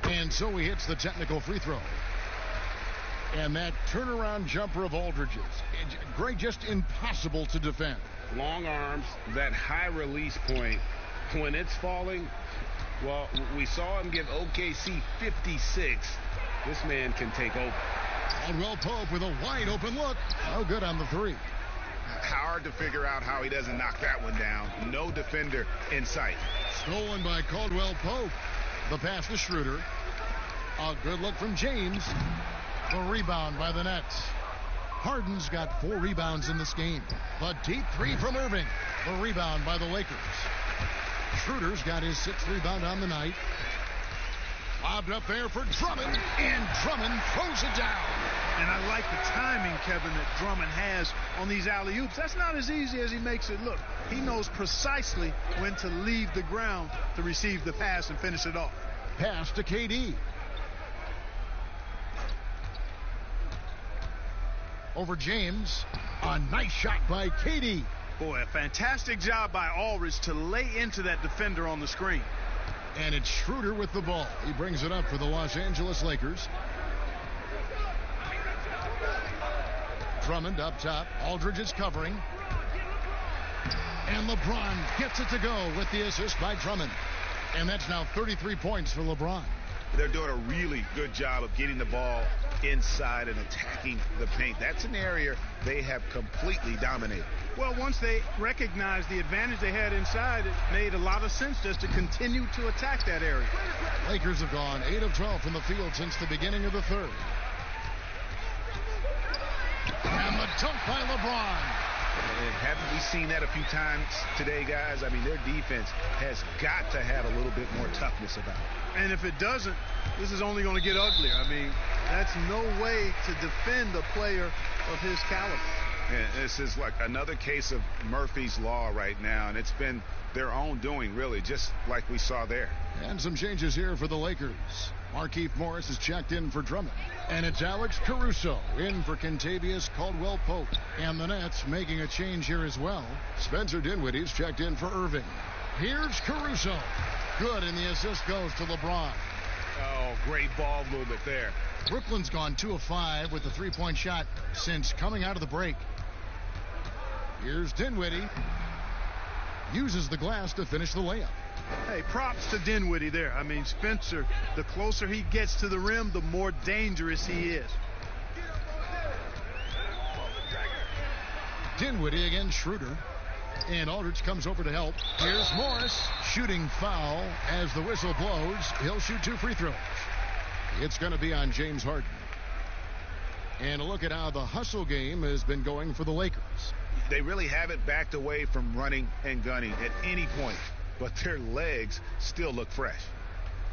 And so he hits the technical free throw. And that turnaround jumper of Aldridge's, Greg, just impossible to defend. Long arms, that high release point, when it's falling, well, we saw him give OKC 56. This man can take over. Caldwell Pope with a wide open look. No good on the 3. Hard to figure out how he doesn't knock that one down. No defender in sight. Stolen by Caldwell Pope. The pass to Schroeder. A good look from James. The rebound by the Nets. Harden's got 4 rebounds in this game. The deep 3 from Irving. The rebound by the Lakers. Schroeder's got his 6th rebound on the night. Lobbed up there for Drummond, and Drummond throws it down. And I like the timing, Kevin, that Drummond has on these alley-oops. That's not as easy as he makes it look. He knows precisely when to leave the ground to receive the pass and finish it off. Pass to KD. Over James. A nice shot by KD. Boy, a fantastic job by Aldridge to lay into that defender on the screen. And it's Schroeder with the ball. He brings it up for the Los Angeles Lakers. Drummond up top. Aldridge is covering. And LeBron gets it to go with the assist by Drummond. And that's now 33 points for LeBron. They're doing a really good job of getting the ball inside and attacking the paint. That's an area they have completely dominated. Well, once they recognized the advantage they had inside, it made a lot of sense just to continue to attack that area. Lakers have gone 8 of 12 from the field since the beginning of the 3rd. And the dunk by LeBron. And haven't we seen that a few times today, guys? I mean, their defense has got to have a little bit more toughness about it. And if it doesn't, this is only going to get uglier. I mean, that's no way to defend a player of his caliber. And this is like another case of Murphy's Law right now, and it's been their own doing, really, just like we saw there. And some changes here for the Lakers. Markieff Morris is checked in for Drummond. And it's Alex Caruso in for Kentavious Caldwell-Pope. And the Nets making a change here as well. Spencer Dinwiddie's checked in for Irving. Here's Caruso. Good, and the assist goes to LeBron. Oh, great ball movement there. Brooklyn's gone 2 of 5 with the 3-point shot since coming out of the break. Here's Dinwiddie. Uses the glass to finish the layup. Hey, props to Dinwiddie there. I mean, Spencer, the closer he gets to the rim, the more dangerous he is. Dinwiddie against Schroeder. And Aldridge comes over to help. Here's Morris. Shooting foul as the whistle blows. He'll shoot 2 free throws. It's going to be on James Harden. And a look at how the hustle game has been going for the Lakers. They really haven't backed away from running and gunning at any point, but their legs still look fresh.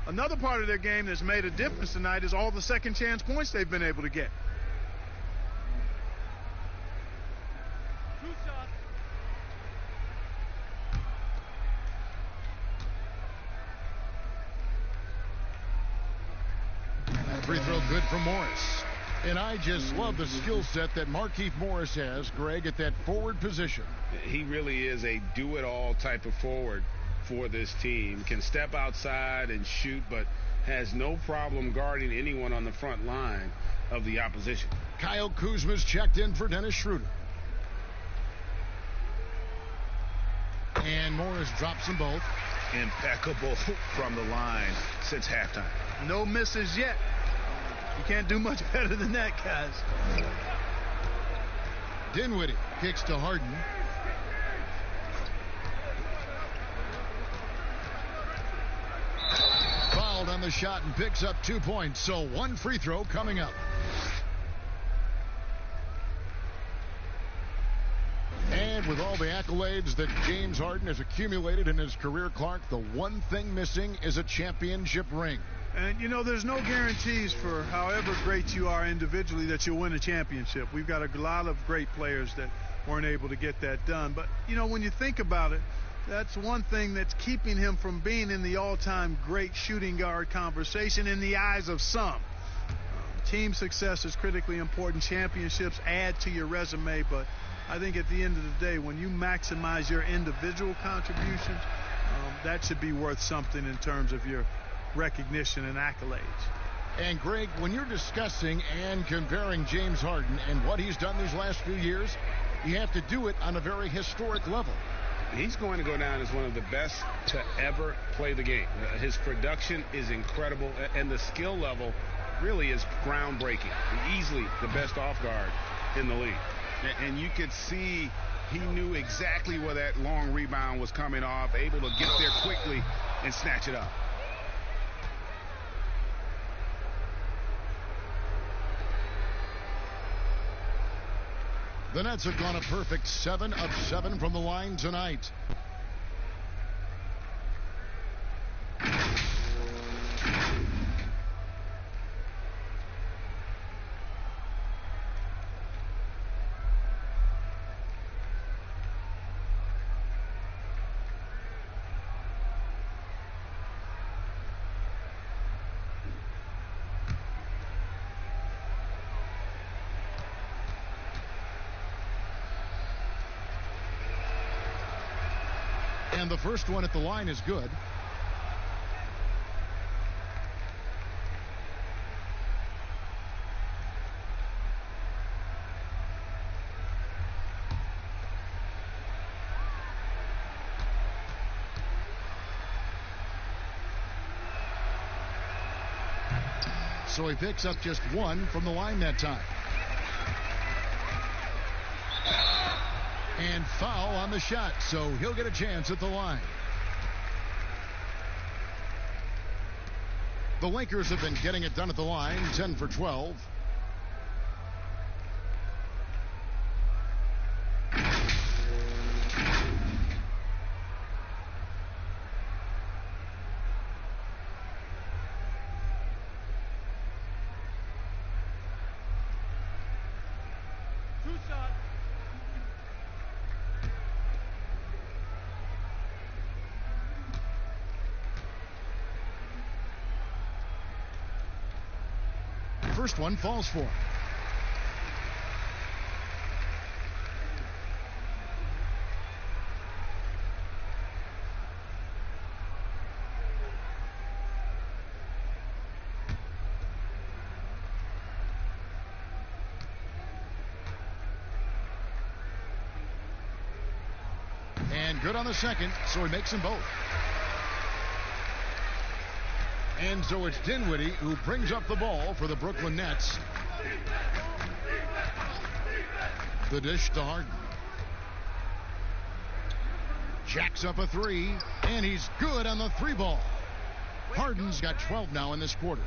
Another part of their game that's made a difference tonight is all the second chance points they've been able to get. That free throw good from Morris. And I just love the skill set that Markieff Morris has, Greg, at that forward position. He really is a do-it-all type of forward for this team. Can step outside and shoot, but has no problem guarding anyone on the front line of the opposition. Kyle Kuzma's checked in for Dennis Schroeder. And Morris drops them both. Impeccable from the line since halftime. No misses yet. You can't do much better than that, guys. Dinwiddie kicks to Harden. the shot and picks up 2 points. So one free throw coming up. And with all the accolades that James Harden has accumulated in his career, Clark, the one thing missing is a championship ring. And, you know, there's no guarantees for however great you are individually that you'll win a championship. We've got a lot of great players that weren't able to get that done. But, you know, when you think about it, that's one thing that's keeping him from being in the all-time great shooting guard conversation in the eyes of some. Team success is critically important. Championships add to your resume, but I think at the end of the day, when you maximize your individual contributions, that should be worth something in terms of your recognition and accolades. And, Greg, when you're discussing and comparing James Harden and what he's done these last few years, you have to do it on a very historic level. He's going to go down as one of the best to ever play the game. His production is incredible, and the skill level really is groundbreaking. Easily the best off guard in the league. And you could see he knew exactly where that long rebound was coming off, able to get there quickly and snatch it up. The Nets have gone a perfect 7 of 7 from the line tonight. And the first one at the line is good. So he picks up just one from the line that time. And foul on the shot, so he'll get a chance at the line. The Lakers have been getting it done at the line, 10 for 12. First one falls for him. And good on the second, so he makes them both. And so it's Dinwiddie who brings up the ball for the Brooklyn Nets. The dish to Harden. Jacks up a three, and he's good on the three ball. Harden's got 12 now in this quarter.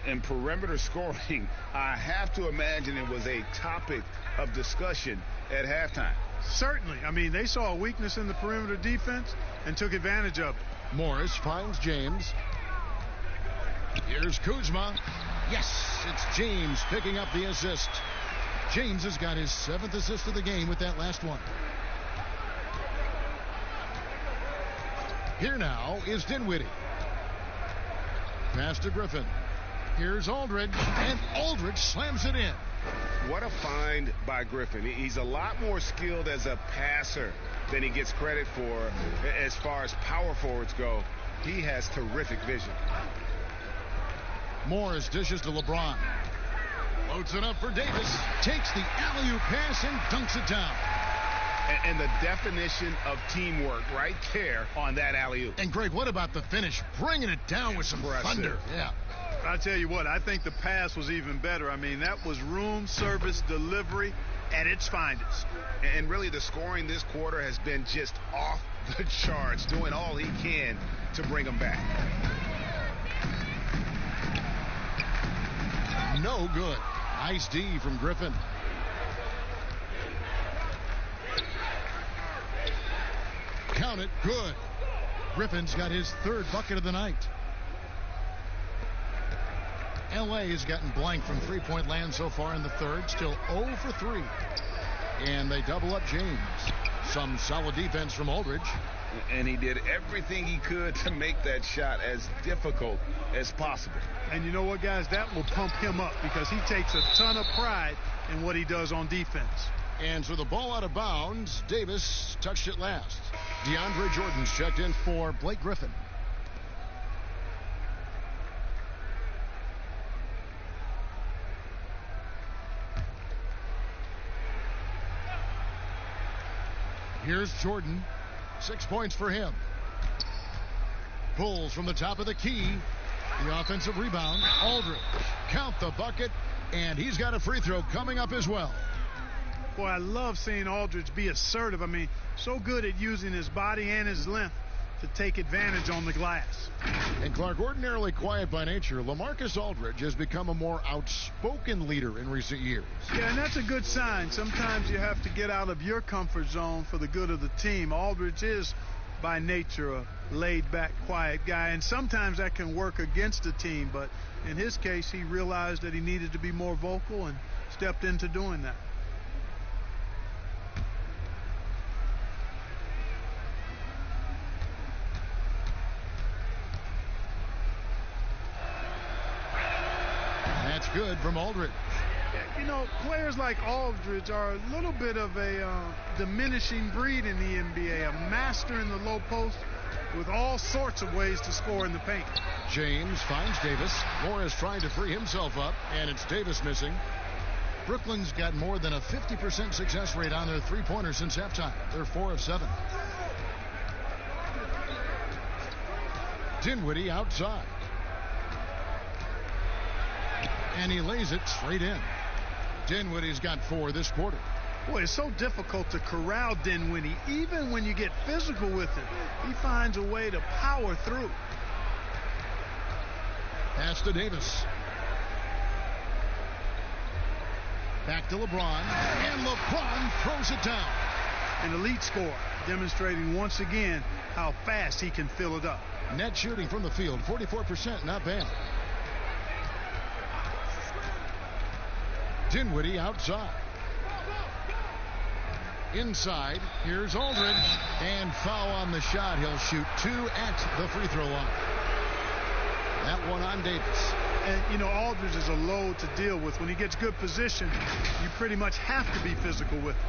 And perimeter scoring, I have to imagine it was a topic of discussion at halftime. Certainly. I mean, they saw a weakness in the perimeter defense and took advantage of it. Morris finds James. Here's Kuzma. Yes, it's James picking up the assist. James has got his 7th assist of the game with that last one. Here now is Dinwiddie. Pass to Griffin. Here's Aldridge, and Aldridge slams it in. What a find by Griffin. He's a lot more skilled as a passer than he gets credit for as far as power forwards go. He has terrific vision. Morris dishes to LeBron. Loads it up for Davis. Takes the alley-oop pass and dunks it down. And the definition of teamwork right there on that alley-oop. And, Greg, what about the finish? Bringing it down with some thunder. Yeah. I'll tell you what, I think the pass was even better. I mean, that was room service delivery at its finest. And really, the scoring this quarter has been just off the charts, doing all he can to bring them back. No good. Nice D from Griffin. Count it. Good. Griffin's got his third bucket of the night. LA has gotten blank from three-point land so far in the third. Still 0 for 3. And they double up James. Some solid defense from Aldridge. And he did everything he could to make that shot as difficult as possible. And you know what, guys? That will pump him up because he takes a ton of pride in what he does on defense. And so the ball out of bounds. Davis touched it last. DeAndre Jordan's checked in for Blake Griffin. Here's Jordan. 6 points for him. Pulls from the top of the key. The offensive rebound. Aldridge. Count the bucket. And he's got a free throw coming up as well. Boy, I love seeing Aldridge be assertive. I mean, so good at using his body and his length to take advantage on the glass. And Clark, ordinarily quiet by nature, LaMarcus Aldridge has become a more outspoken leader in recent years. Yeah, and that's a good sign. Sometimes you have to get out of your comfort zone for the good of the team. Aldridge is, by nature, a laid-back, quiet guy, and sometimes that can work against the team. But in his case, he realized that he needed to be more vocal and stepped into doing that. That's good from Aldridge. You know, players like Aldridge are a little bit of a diminishing breed in the NBA, a master in the low post with all sorts of ways to score in the paint. James finds Davis. Morris trying to free himself up, and it's Davis missing. Brooklyn's got more than a 50% success rate on their three-pointers since halftime. They're 4 of 7. Dinwiddie outside. And he lays it straight in. Dinwiddie's got 4 this quarter. Boy, it's so difficult to corral Dinwiddie. Even when you get physical with him, he finds a way to power through. Pass to Davis. Back to LeBron. And LeBron throws it down. An elite scorer, demonstrating once again how fast he can fill it up. Net shooting from the field, 44%, not bad. Dinwiddie outside. Inside, here's Aldridge. And foul on the shot. He'll shoot 2 at the free throw line. That one on Davis. And, you know, Aldridge is a load to deal with. When he gets good position, you pretty much have to be physical with him.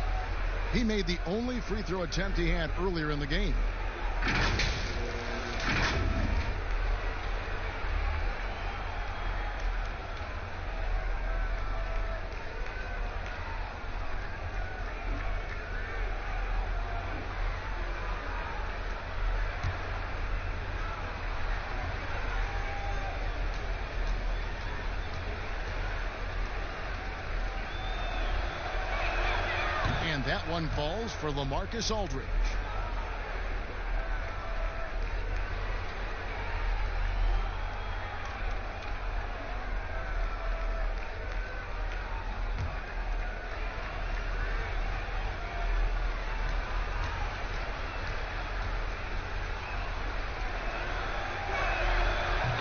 He made the only free throw attempt he had earlier in the game. That one falls for LaMarcus Aldridge.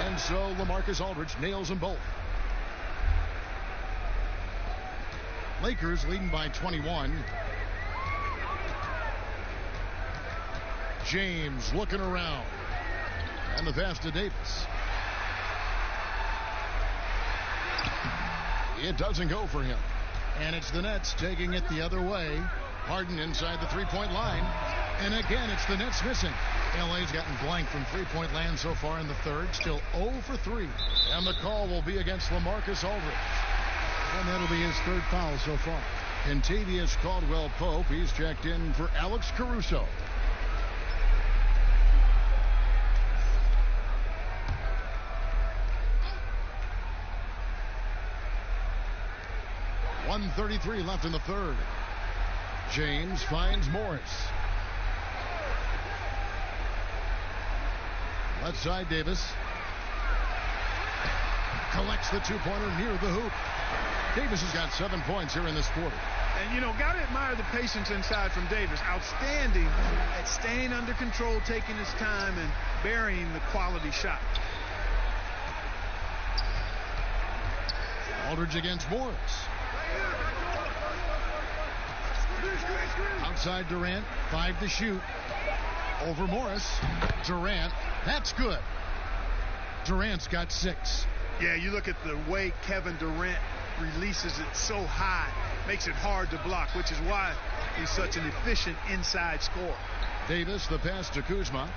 And so LaMarcus Aldridge nails them both. Lakers leading by 21. James looking around. And the pass to Davis. It doesn't go for him. And it's the Nets taking it the other way. Harden inside the three-point line. And again, it's the Nets missing. LA's gotten blank from three-point land so far in the third. Still 0 for 3. And the call will be against LaMarcus Aldridge. And that'll be his third foul so far. Kentavious Caldwell-Pope, he's checked in for Alex Caruso. .133 left in the third. James finds Morris. Left side, Davis. Collects knocks the two-pointer near the hoop. Davis has got 7 points here in this quarter. And, you know, got to admire the patience inside from Davis. Outstanding at staying under control, taking his time, and burying the quality shot. Aldridge against Morris. Outside Durant, 5 to shoot. Over Morris. Durant, that's good. Durant's got 6. Yeah, you look at the way Kevin Durant releases it so high, makes it hard to block, which is why he's such an efficient inside scorer. Davis, the pass to Kuzma.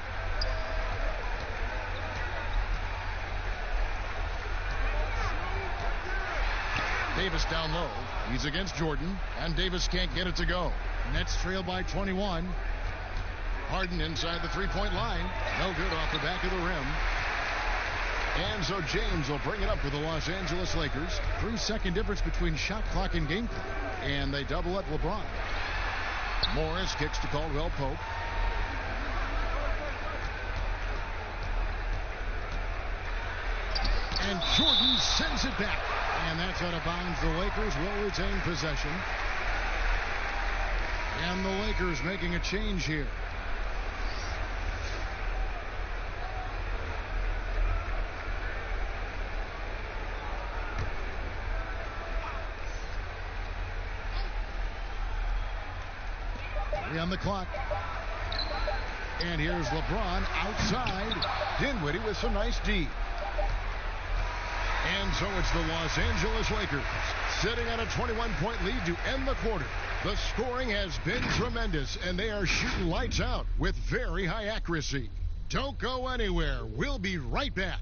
Davis down low. He's against Jordan, and Davis can't get it to go. Nets trail by 21. Harden inside the three-point line. No good off the back of the rim. And so James will bring it up for the Los Angeles Lakers. 3-second difference between shot clock and game clock. And they double up LeBron. Morris kicks to Caldwell Pope. And Jordan sends it back. And that's out of bounds. The Lakers will retain possession. And the Lakers making a change here. On the clock. And here's LeBron outside. Dinwiddie with some nice D. And so it's the Los Angeles Lakers sitting at a 21-point lead to end the quarter. The scoring has been tremendous, and they are shooting lights out with very high accuracy. Don't go anywhere. We'll be right back.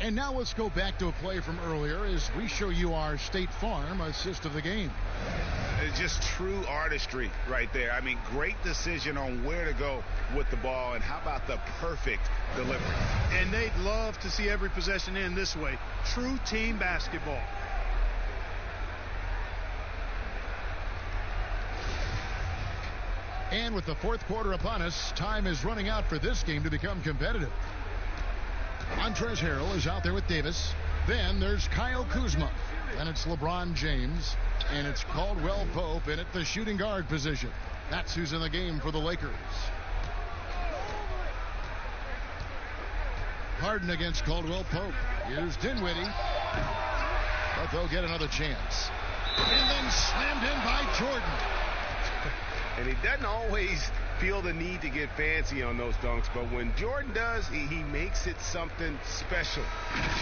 And now let's go back to a play from earlier as we show you our State Farm assist of the game. It's just true artistry right there. I mean, great decision on where to go with the ball, and how about the perfect delivery. And they'd love to see every possession end this way. True team basketball. And with the fourth quarter upon us, time is running out for this game to become competitive. Montrezl Harrell is out there with Davis. Then there's Kyle Kuzma. Then it's LeBron James. And it's Caldwell Pope in at the shooting guard position. That's who's in the game for the Lakers. Harden against Caldwell Pope. Here's Dinwiddie. But they'll get another chance. And then slammed in by Jordan. And he doesn't always feel the need to get fancy on those dunks, but when Jordan does, he makes it something special,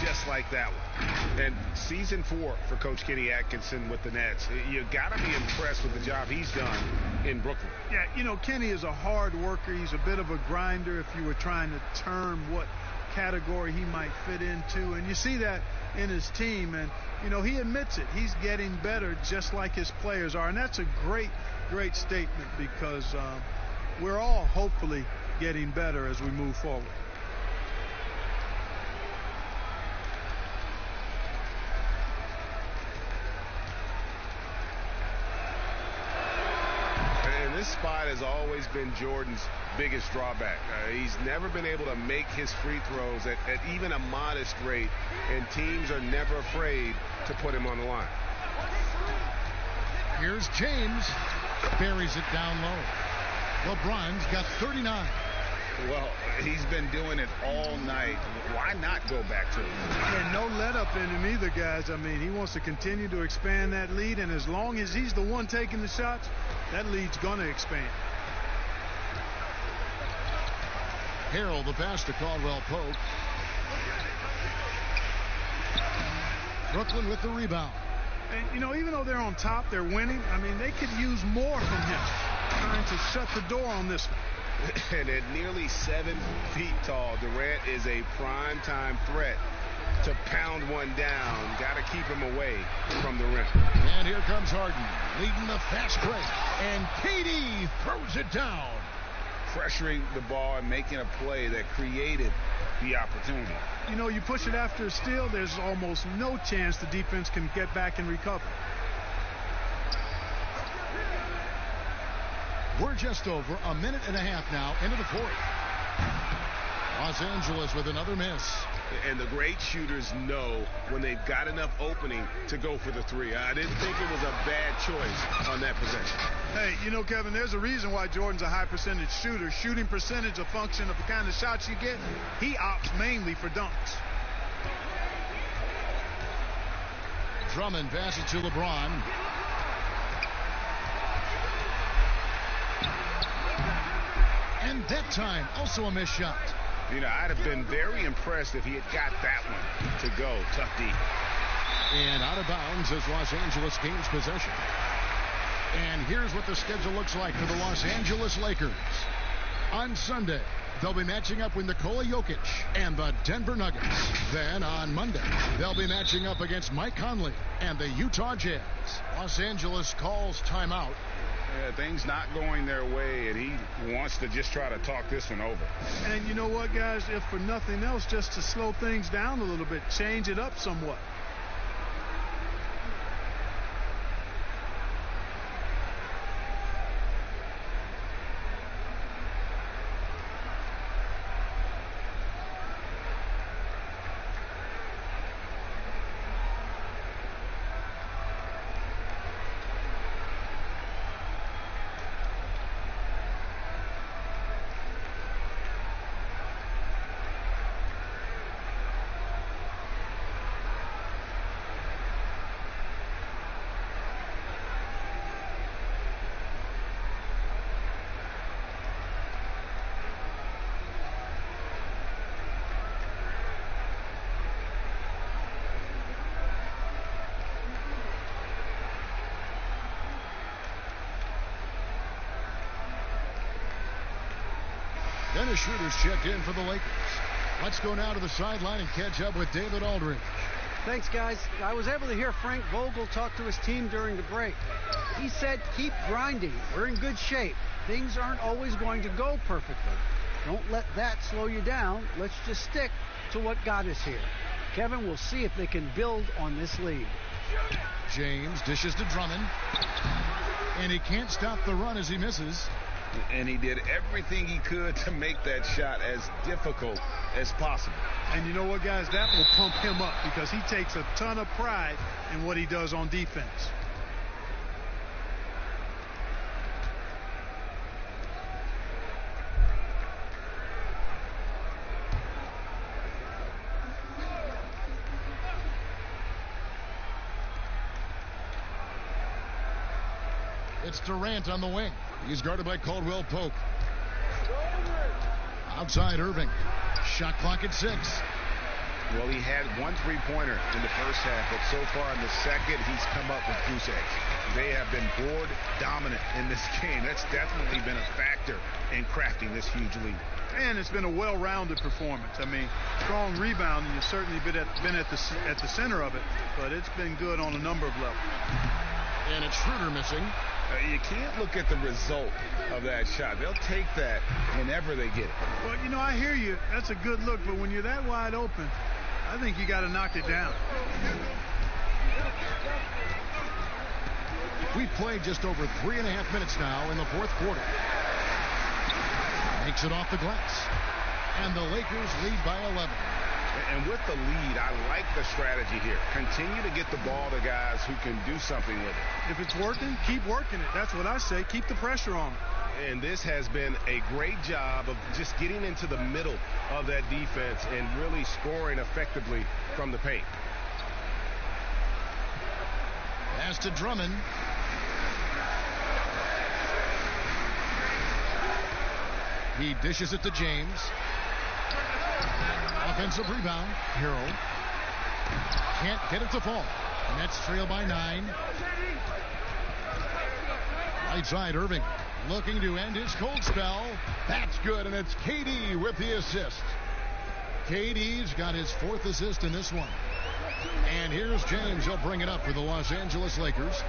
just like that one. And season 4 for Coach Kenny Atkinson with the Nets. You got to be impressed with the job he's done in Brooklyn. Yeah, you know, Kenny is a hard worker. He's a bit of a grinder if you were trying to term what category he might fit into. And you see that in his team. And, you know, he admits it. He's getting better just like his players are. And that's a great, great statement because we're all hopefully getting better as we move forward. And this spot has always been Jordan's biggest drawback. He's never been able to make his free throws at even a modest rate, and teams are never afraid to put him on the line. Here's James. Buries it down low. LeBron's got 39. Well, he's been doing it all night. Why not go back to it? And no let up in him either, guys. I mean, he wants to continue to expand that lead, and as long as he's the one taking the shots, that lead's going to expand. Harrell, the pass to Caldwell Pope. Brooklyn with the rebound. And, you know, even though they're on top, they're winning. I mean, they could use more from him, trying to shut the door on this one. And at nearly 7 feet tall, Durant is a prime-time threat to pound one down. Got to keep him away from the rim. And here comes Harden, leading the fast break. And KD throws it down. Pressuring the ball and making a play that created the opportunity. You know, you push it after a steal, there's almost no chance the defense can get back and recover. We're just over a minute and a half now into the fourth. Los Angeles with another miss. And the great shooters know when they've got enough opening to go for the three. I didn't think it was a bad choice on that possession. Hey, you know, Kevin, there's a reason why Jordan's a high percentage shooter. Shooting percentage a function of the kind of shots you get. He opts mainly for dunks. Drummond passes to LeBron. And that time, also a missed shot. You know, I'd have been very impressed if he had got that one to go. Tough D. And out of bounds as Los Angeles gains possession. And here's what the schedule looks like for the Los Angeles Lakers. On Sunday, they'll be matching up with Nikola Jokic and the Denver Nuggets. Then on Monday, they'll be matching up against Mike Conley and the Utah Jazz. Los Angeles calls timeout. Things not going their way, and he wants to just try to talk this one over. And you know what, guys? If for nothing else, just to slow things down a little bit, change it up somewhat. Dennis Schroeder's checked in for the Lakers. Let's go now to the sideline and catch up with David Aldridge. Thanks, guys. I was able to hear Frank Vogel talk to his team during the break. He said, keep grinding. We're in good shape. Things aren't always going to go perfectly. Don't let that slow you down. Let's just stick to what got us here. Kevin, we'll see if they can build on this lead. James dishes to Drummond. And he can't stop the run as he misses. And he did everything he could to make that shot as difficult as possible. And you know what, guys? That will pump him up because he takes a ton of pride in what he does on defense. It's Durant on the wing. He's guarded by Caldwell Pope. Outside Irving. Shot clock at 6. Well, he had one three-pointer in the first half, but so far in the second, he's come up with goose eggs. They have been board dominant in this game. That's definitely been a factor in crafting this huge lead. And it's been a well-rounded performance. I mean, strong rebounding. You've certainly been at the center of it, but it's been good on a number of levels. And it's Schroeder missing. You can't look at the result of that shot. They'll take that whenever they get it. Well, you know, I hear you. That's a good look, but when you're that wide open, I think you got to knock it down. We've played just over 3.5 minutes now in the fourth quarter. Makes it off the glass. And the Lakers lead by 11. And with the lead, I like the strategy here. Continue to get the ball to guys who can do something with it. If it's working, keep working it. That's what I say. Keep the pressure on it. And this has been a great job of just getting into the middle of that defense and really scoring effectively from the paint. Pass to Drummond. He dishes it to James. Offensive rebound. Hero. Can't get it to fall. Nets trail by 9. Right side, Irving. Looking to end his cold spell. That's good, and it's KD with the assist. KD's got his 4th assist in this one. And here's James. He'll bring it up for the Los Angeles Lakers.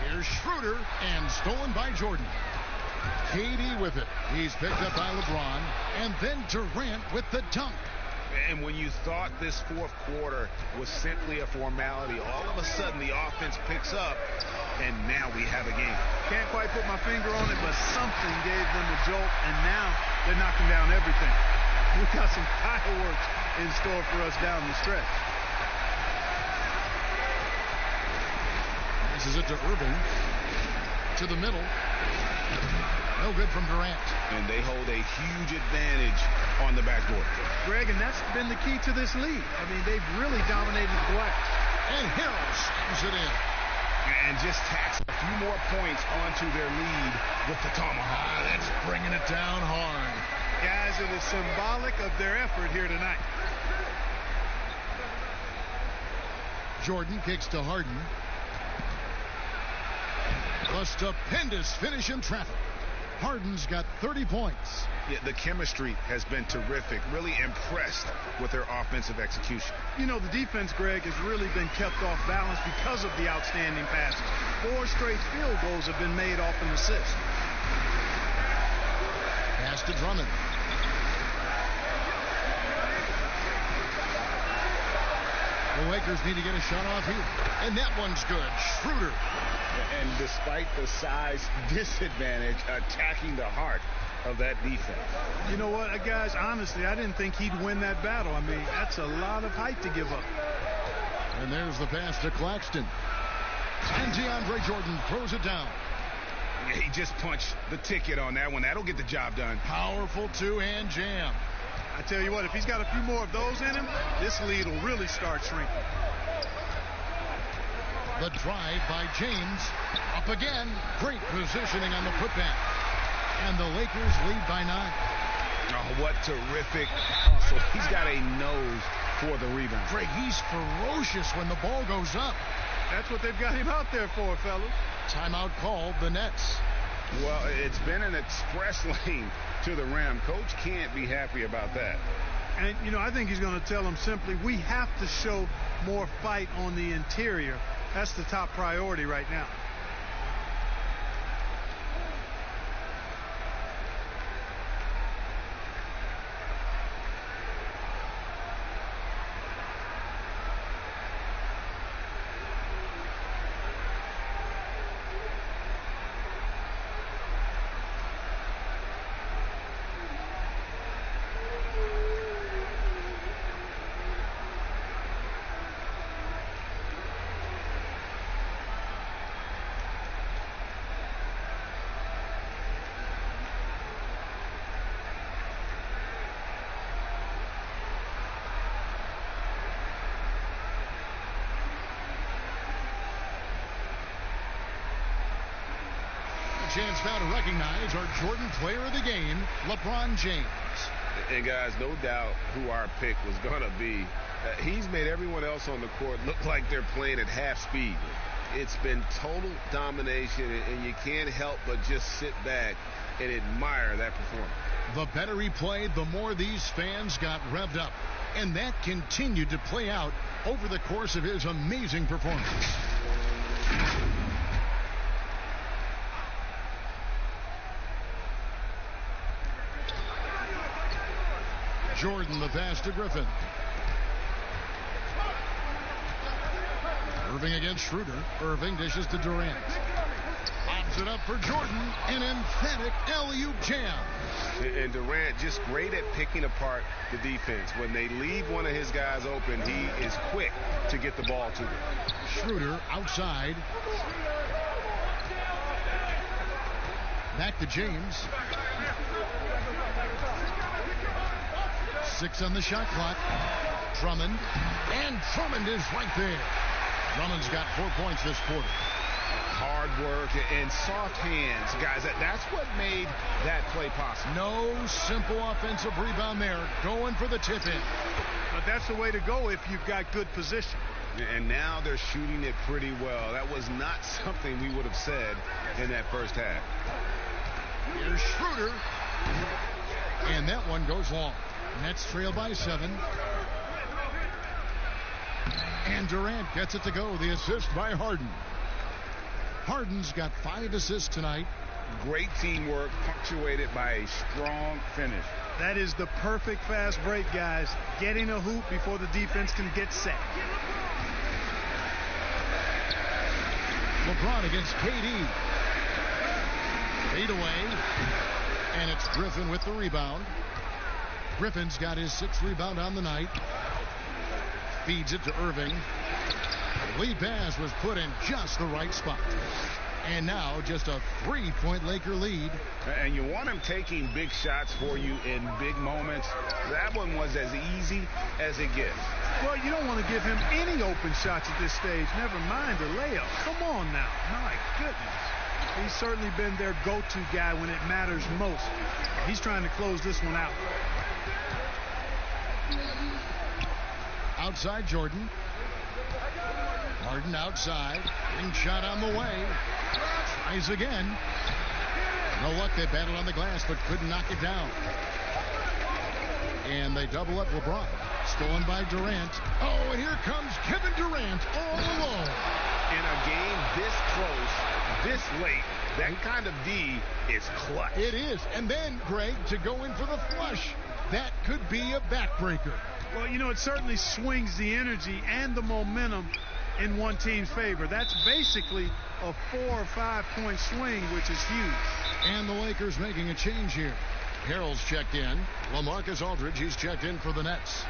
Here's Schroeder, and stolen by Jordan. KD with it. He's picked up by LeBron. And then Durant with the dunk. And when you thought this fourth quarter was simply a formality, all of a sudden the offense picks up, and now we have a game. Can't quite put my finger on it, but something gave them a jolt, and now they're knocking down everything. We've got some fireworks in store for us down the stretch. Passes it to Irving. To the middle. No good from Durant. And they hold a huge advantage on the backboard. Greg, and that's been the key to this lead. I mean, they've really dominated the glass. And Harrell slams it in. And just tacks a few more points onto their lead with the tomahawk. That's bringing it down hard. Guys, it is symbolic of their effort here tonight. Jordan kicks to Harden. A stupendous finish in traffic. Harden's got 30 points. Yeah, the chemistry has been terrific. Really impressed with their offensive execution. You know, the defense, Greg, has really been kept off balance because of the outstanding passes. 4 straight field goals have been made off an assist. Pass to Drummond. The Lakers need to get a shot off here. And that one's good. Schroeder. And despite the size disadvantage, attacking the heart of that defense. You know what, guys, honestly, I didn't think he'd win that battle. I mean, that's a lot of height to give up. And there's the pass to Claxton. And DeAndre Jordan throws it down. Yeah, he just punched the ticket on that one. That'll get the job done. Powerful two-hand jam. I tell you what, if he's got a few more of those in him, this lead will really start shrinking. The drive by James. Up again. Great positioning on the putback. And the Lakers lead by 9. Oh, what terrific hustle. He's got a nose for the rebound. Greg, he's ferocious when the ball goes up. That's what they've got him out there for, fellas. Timeout called, the Nets. Well, it's been an express lane to the rim. Coach can't be happy about that. And, you know, I think he's going to tell them simply, we have to show more fight on the interior. That's the top priority right now. Chance now to recognize our Jordan player of the game, LeBron James. And guys, no doubt who our pick was going to be. He's made everyone else on the court look like they're playing at half speed. It's been total domination, and you can't help but just sit back and admire that performance. The better he played, the more these fans got revved up. And that continued to play out over the course of his amazing performance. Jordan, the pass to Griffin. Irving against Schroeder. Irving dishes to Durant. Pops it up for Jordan. An emphatic alley-oop jam. And Durant just great at picking apart the defense. When they leave one of his guys open, he is quick to get the ball to them. Schroeder outside. Back to James. 6 on the shot clock. Drummond. And Drummond is right there. Drummond's got 4 points this quarter. Hard work and soft hands, guys. That's what made that play possible. No simple offensive rebound there. Going for the tip-in. But that's the way to go if you've got good position. And now they're shooting it pretty well. That was not something we would have said in that first half. Here's Schroeder. And that one goes long. Nets trail by 7. And Durant gets it to go. The assist by Harden. Harden's got 5 assists tonight. Great teamwork punctuated by a strong finish. That is the perfect fast break, guys. Getting a hoop before the defense can get set. LeBron against KD. Fade away. And it's Griffin with the rebound. Griffin's got his 6th rebound on the night. Feeds it to Irving. Lead pass was put in just the right spot. And now just a 3-point Laker lead. And you want him taking big shots for you in big moments. That one was as easy as it gets. Well, you don't want to give him any open shots at this stage. Never mind a layup. Come on now. My goodness. He's certainly been their go-to guy when it matters most. He's trying to close this one out. Outside Jordan. Harden outside. Ring shot on the way. Tries again. No luck. They battled on the glass but couldn't knock it down. And they double up LeBron. Stolen by Durant. Oh, and here comes Kevin Durant all alone. In a game this close, this late, that kind of D is clutch. It is. And then, Greg, to go in for the flush. That could be a backbreaker. Well, you know, it certainly swings the energy and the momentum in one team's favor. That's basically a 4 or 5 point swing, which is huge. And the Lakers making a change here. Harrell's checked in. LaMarcus Aldridge, he's checked in for the Nets.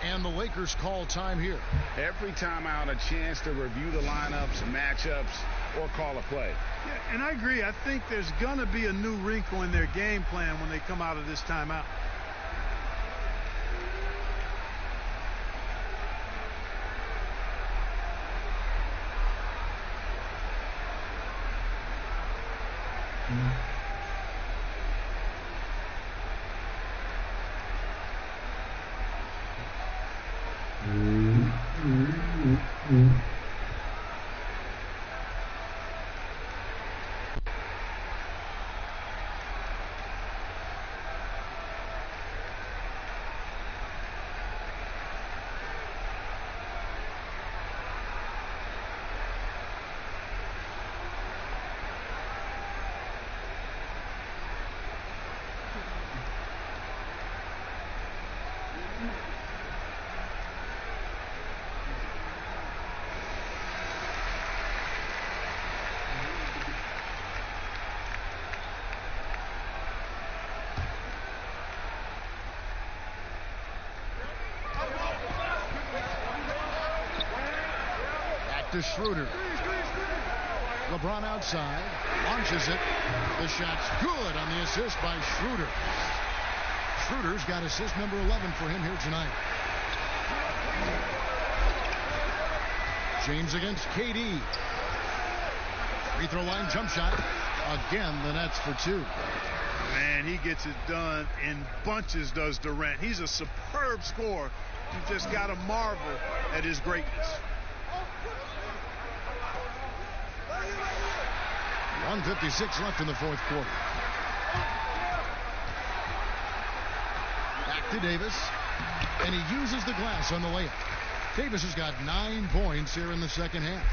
And the Lakers call time here. Every time out, a chance to review the lineups, matchups, or call a play. Yeah, and I agree. I think there's going to be a new wrinkle in their game plan when they come out of this timeout. To Schroeder. LeBron outside. Launches it. The shot's good on the assist by Schroeder. Schroeder's got assist number 11 for him here tonight. James against KD. Free throw line jump shot. Again, the Nets for 2. Man, he gets it done in bunches, does Durant. He's a superb scorer. You just got to marvel at his greatness. 1:56 left in the 4th quarter. Back to Davis. And he uses the glass on the layup. Davis has got 9 points here in the second half.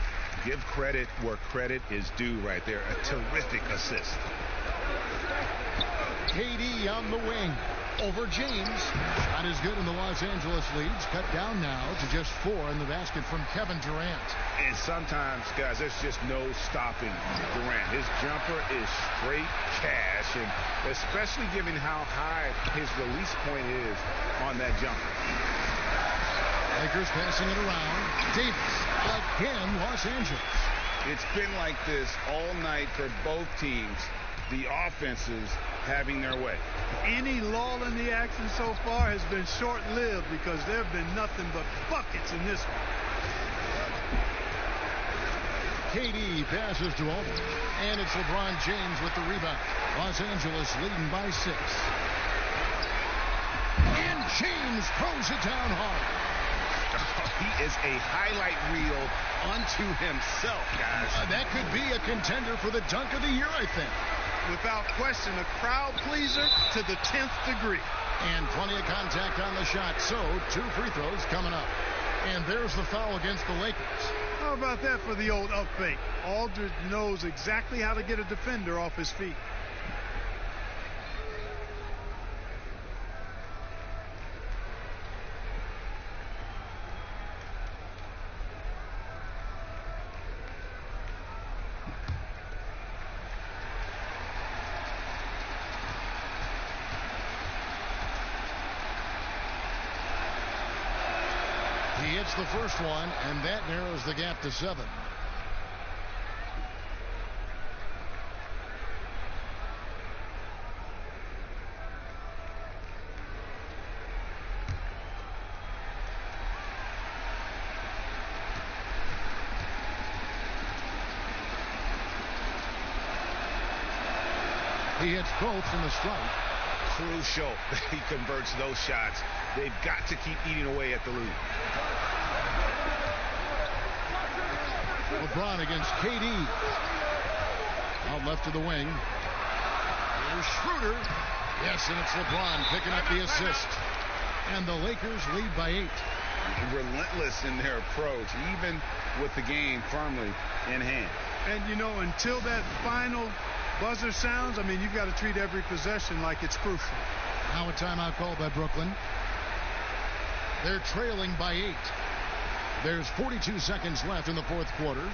Give credit where credit is due right there. A terrific assist. KD on the wing. Over James. Shot is good in the Los Angeles leads. Cut down now to just 4 in the basket from Kevin Durant. And sometimes, guys, there's just no stopping Durant. His jumper is straight cash, and especially given how high his release point is on that jumper. Lakers passing it around. Davis again, Los Angeles. It's been like this all night for both teams. The offenses having their way. Any lull in the action so far has been short-lived because there have been nothing but buckets in this one. KD passes to Aldridge, and it's LeBron James with the rebound. Los Angeles leading by 6. And James throws it down hard. He is a highlight reel unto himself, guys. That could be a contender for the dunk of the year, I think. Without question, a crowd pleaser to the 10th degree. And plenty of contact on the shot. So 2 free throws coming up. And there's the foul against the Lakers. How about that for the old up fake? Aldridge knows exactly how to get a defender off his feet. He hits the first one, and that narrows the gap to 7. He hits both from the strike. Crucial that he converts those shots. They've got to keep eating away at the lead. LeBron against KD. Out left to the wing. Here's Schroeder. Yes, and it's LeBron picking up the assist. And the Lakers lead by 8. Relentless in their approach, even with the game firmly in hand. And, you know, until that final buzzer sounds, I mean, you've got to treat every possession like it's crucial. Now a timeout called by Brooklyn. They're trailing by 8. There's 42 seconds left in the fourth quarter.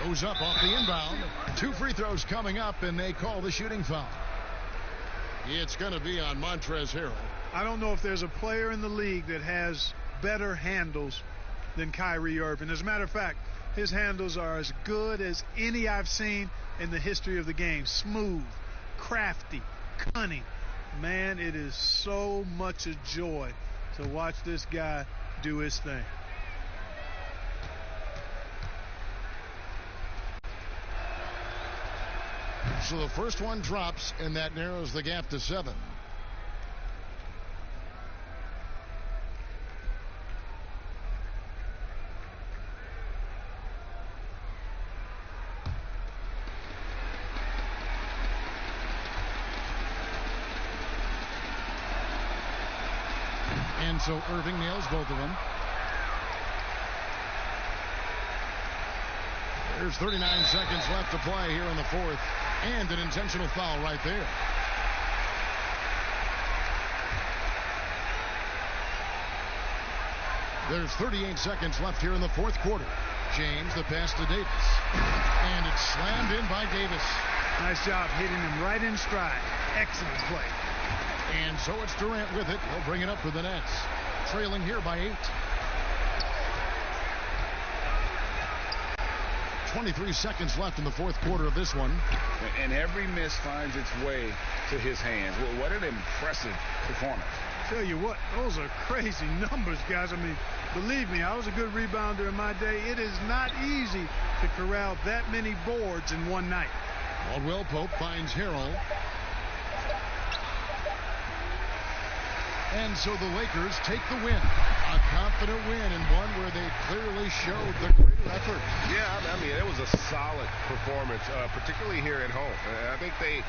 Goes up off the inbound. 2 free throws coming up, and they call the shooting foul. It's going to be on Montrezl Harrell. I don't know if there's a player in the league that has better handles than Kyrie Irving. As a matter of fact, his handles are as good as any I've seen in the history of the game. Smooth, crafty, cunning. Man, it is so much a joy to watch this guy do his thing. So the first one drops, and that narrows the gap to 7. And so Irving nails both of them. There's 39 seconds left to play here in the fourth. And an intentional foul right there. There's 38 seconds left here in the fourth quarter. James, the pass to Davis. And it's slammed in by Davis. Nice job hitting him right in stride. Excellent play. And so it's Durant with it. He'll bring it up for the Nets. Trailing here by 8. 23 seconds left in the fourth quarter of this one. And every miss finds its way to his hands. Well, what an impressive performance. Tell you what, those are crazy numbers, guys. I mean, believe me, I was a good rebounder in my day. It is not easy to corral that many boards in one night. Caldwell Pope finds Harrell. And so the Lakers take the win. A confident win, and one where they clearly showed the greater effort. Yeah, I mean, it was a solid performance, particularly here at home. I think they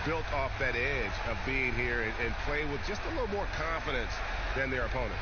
built off that edge of being here and play with just a little more confidence than their opponent.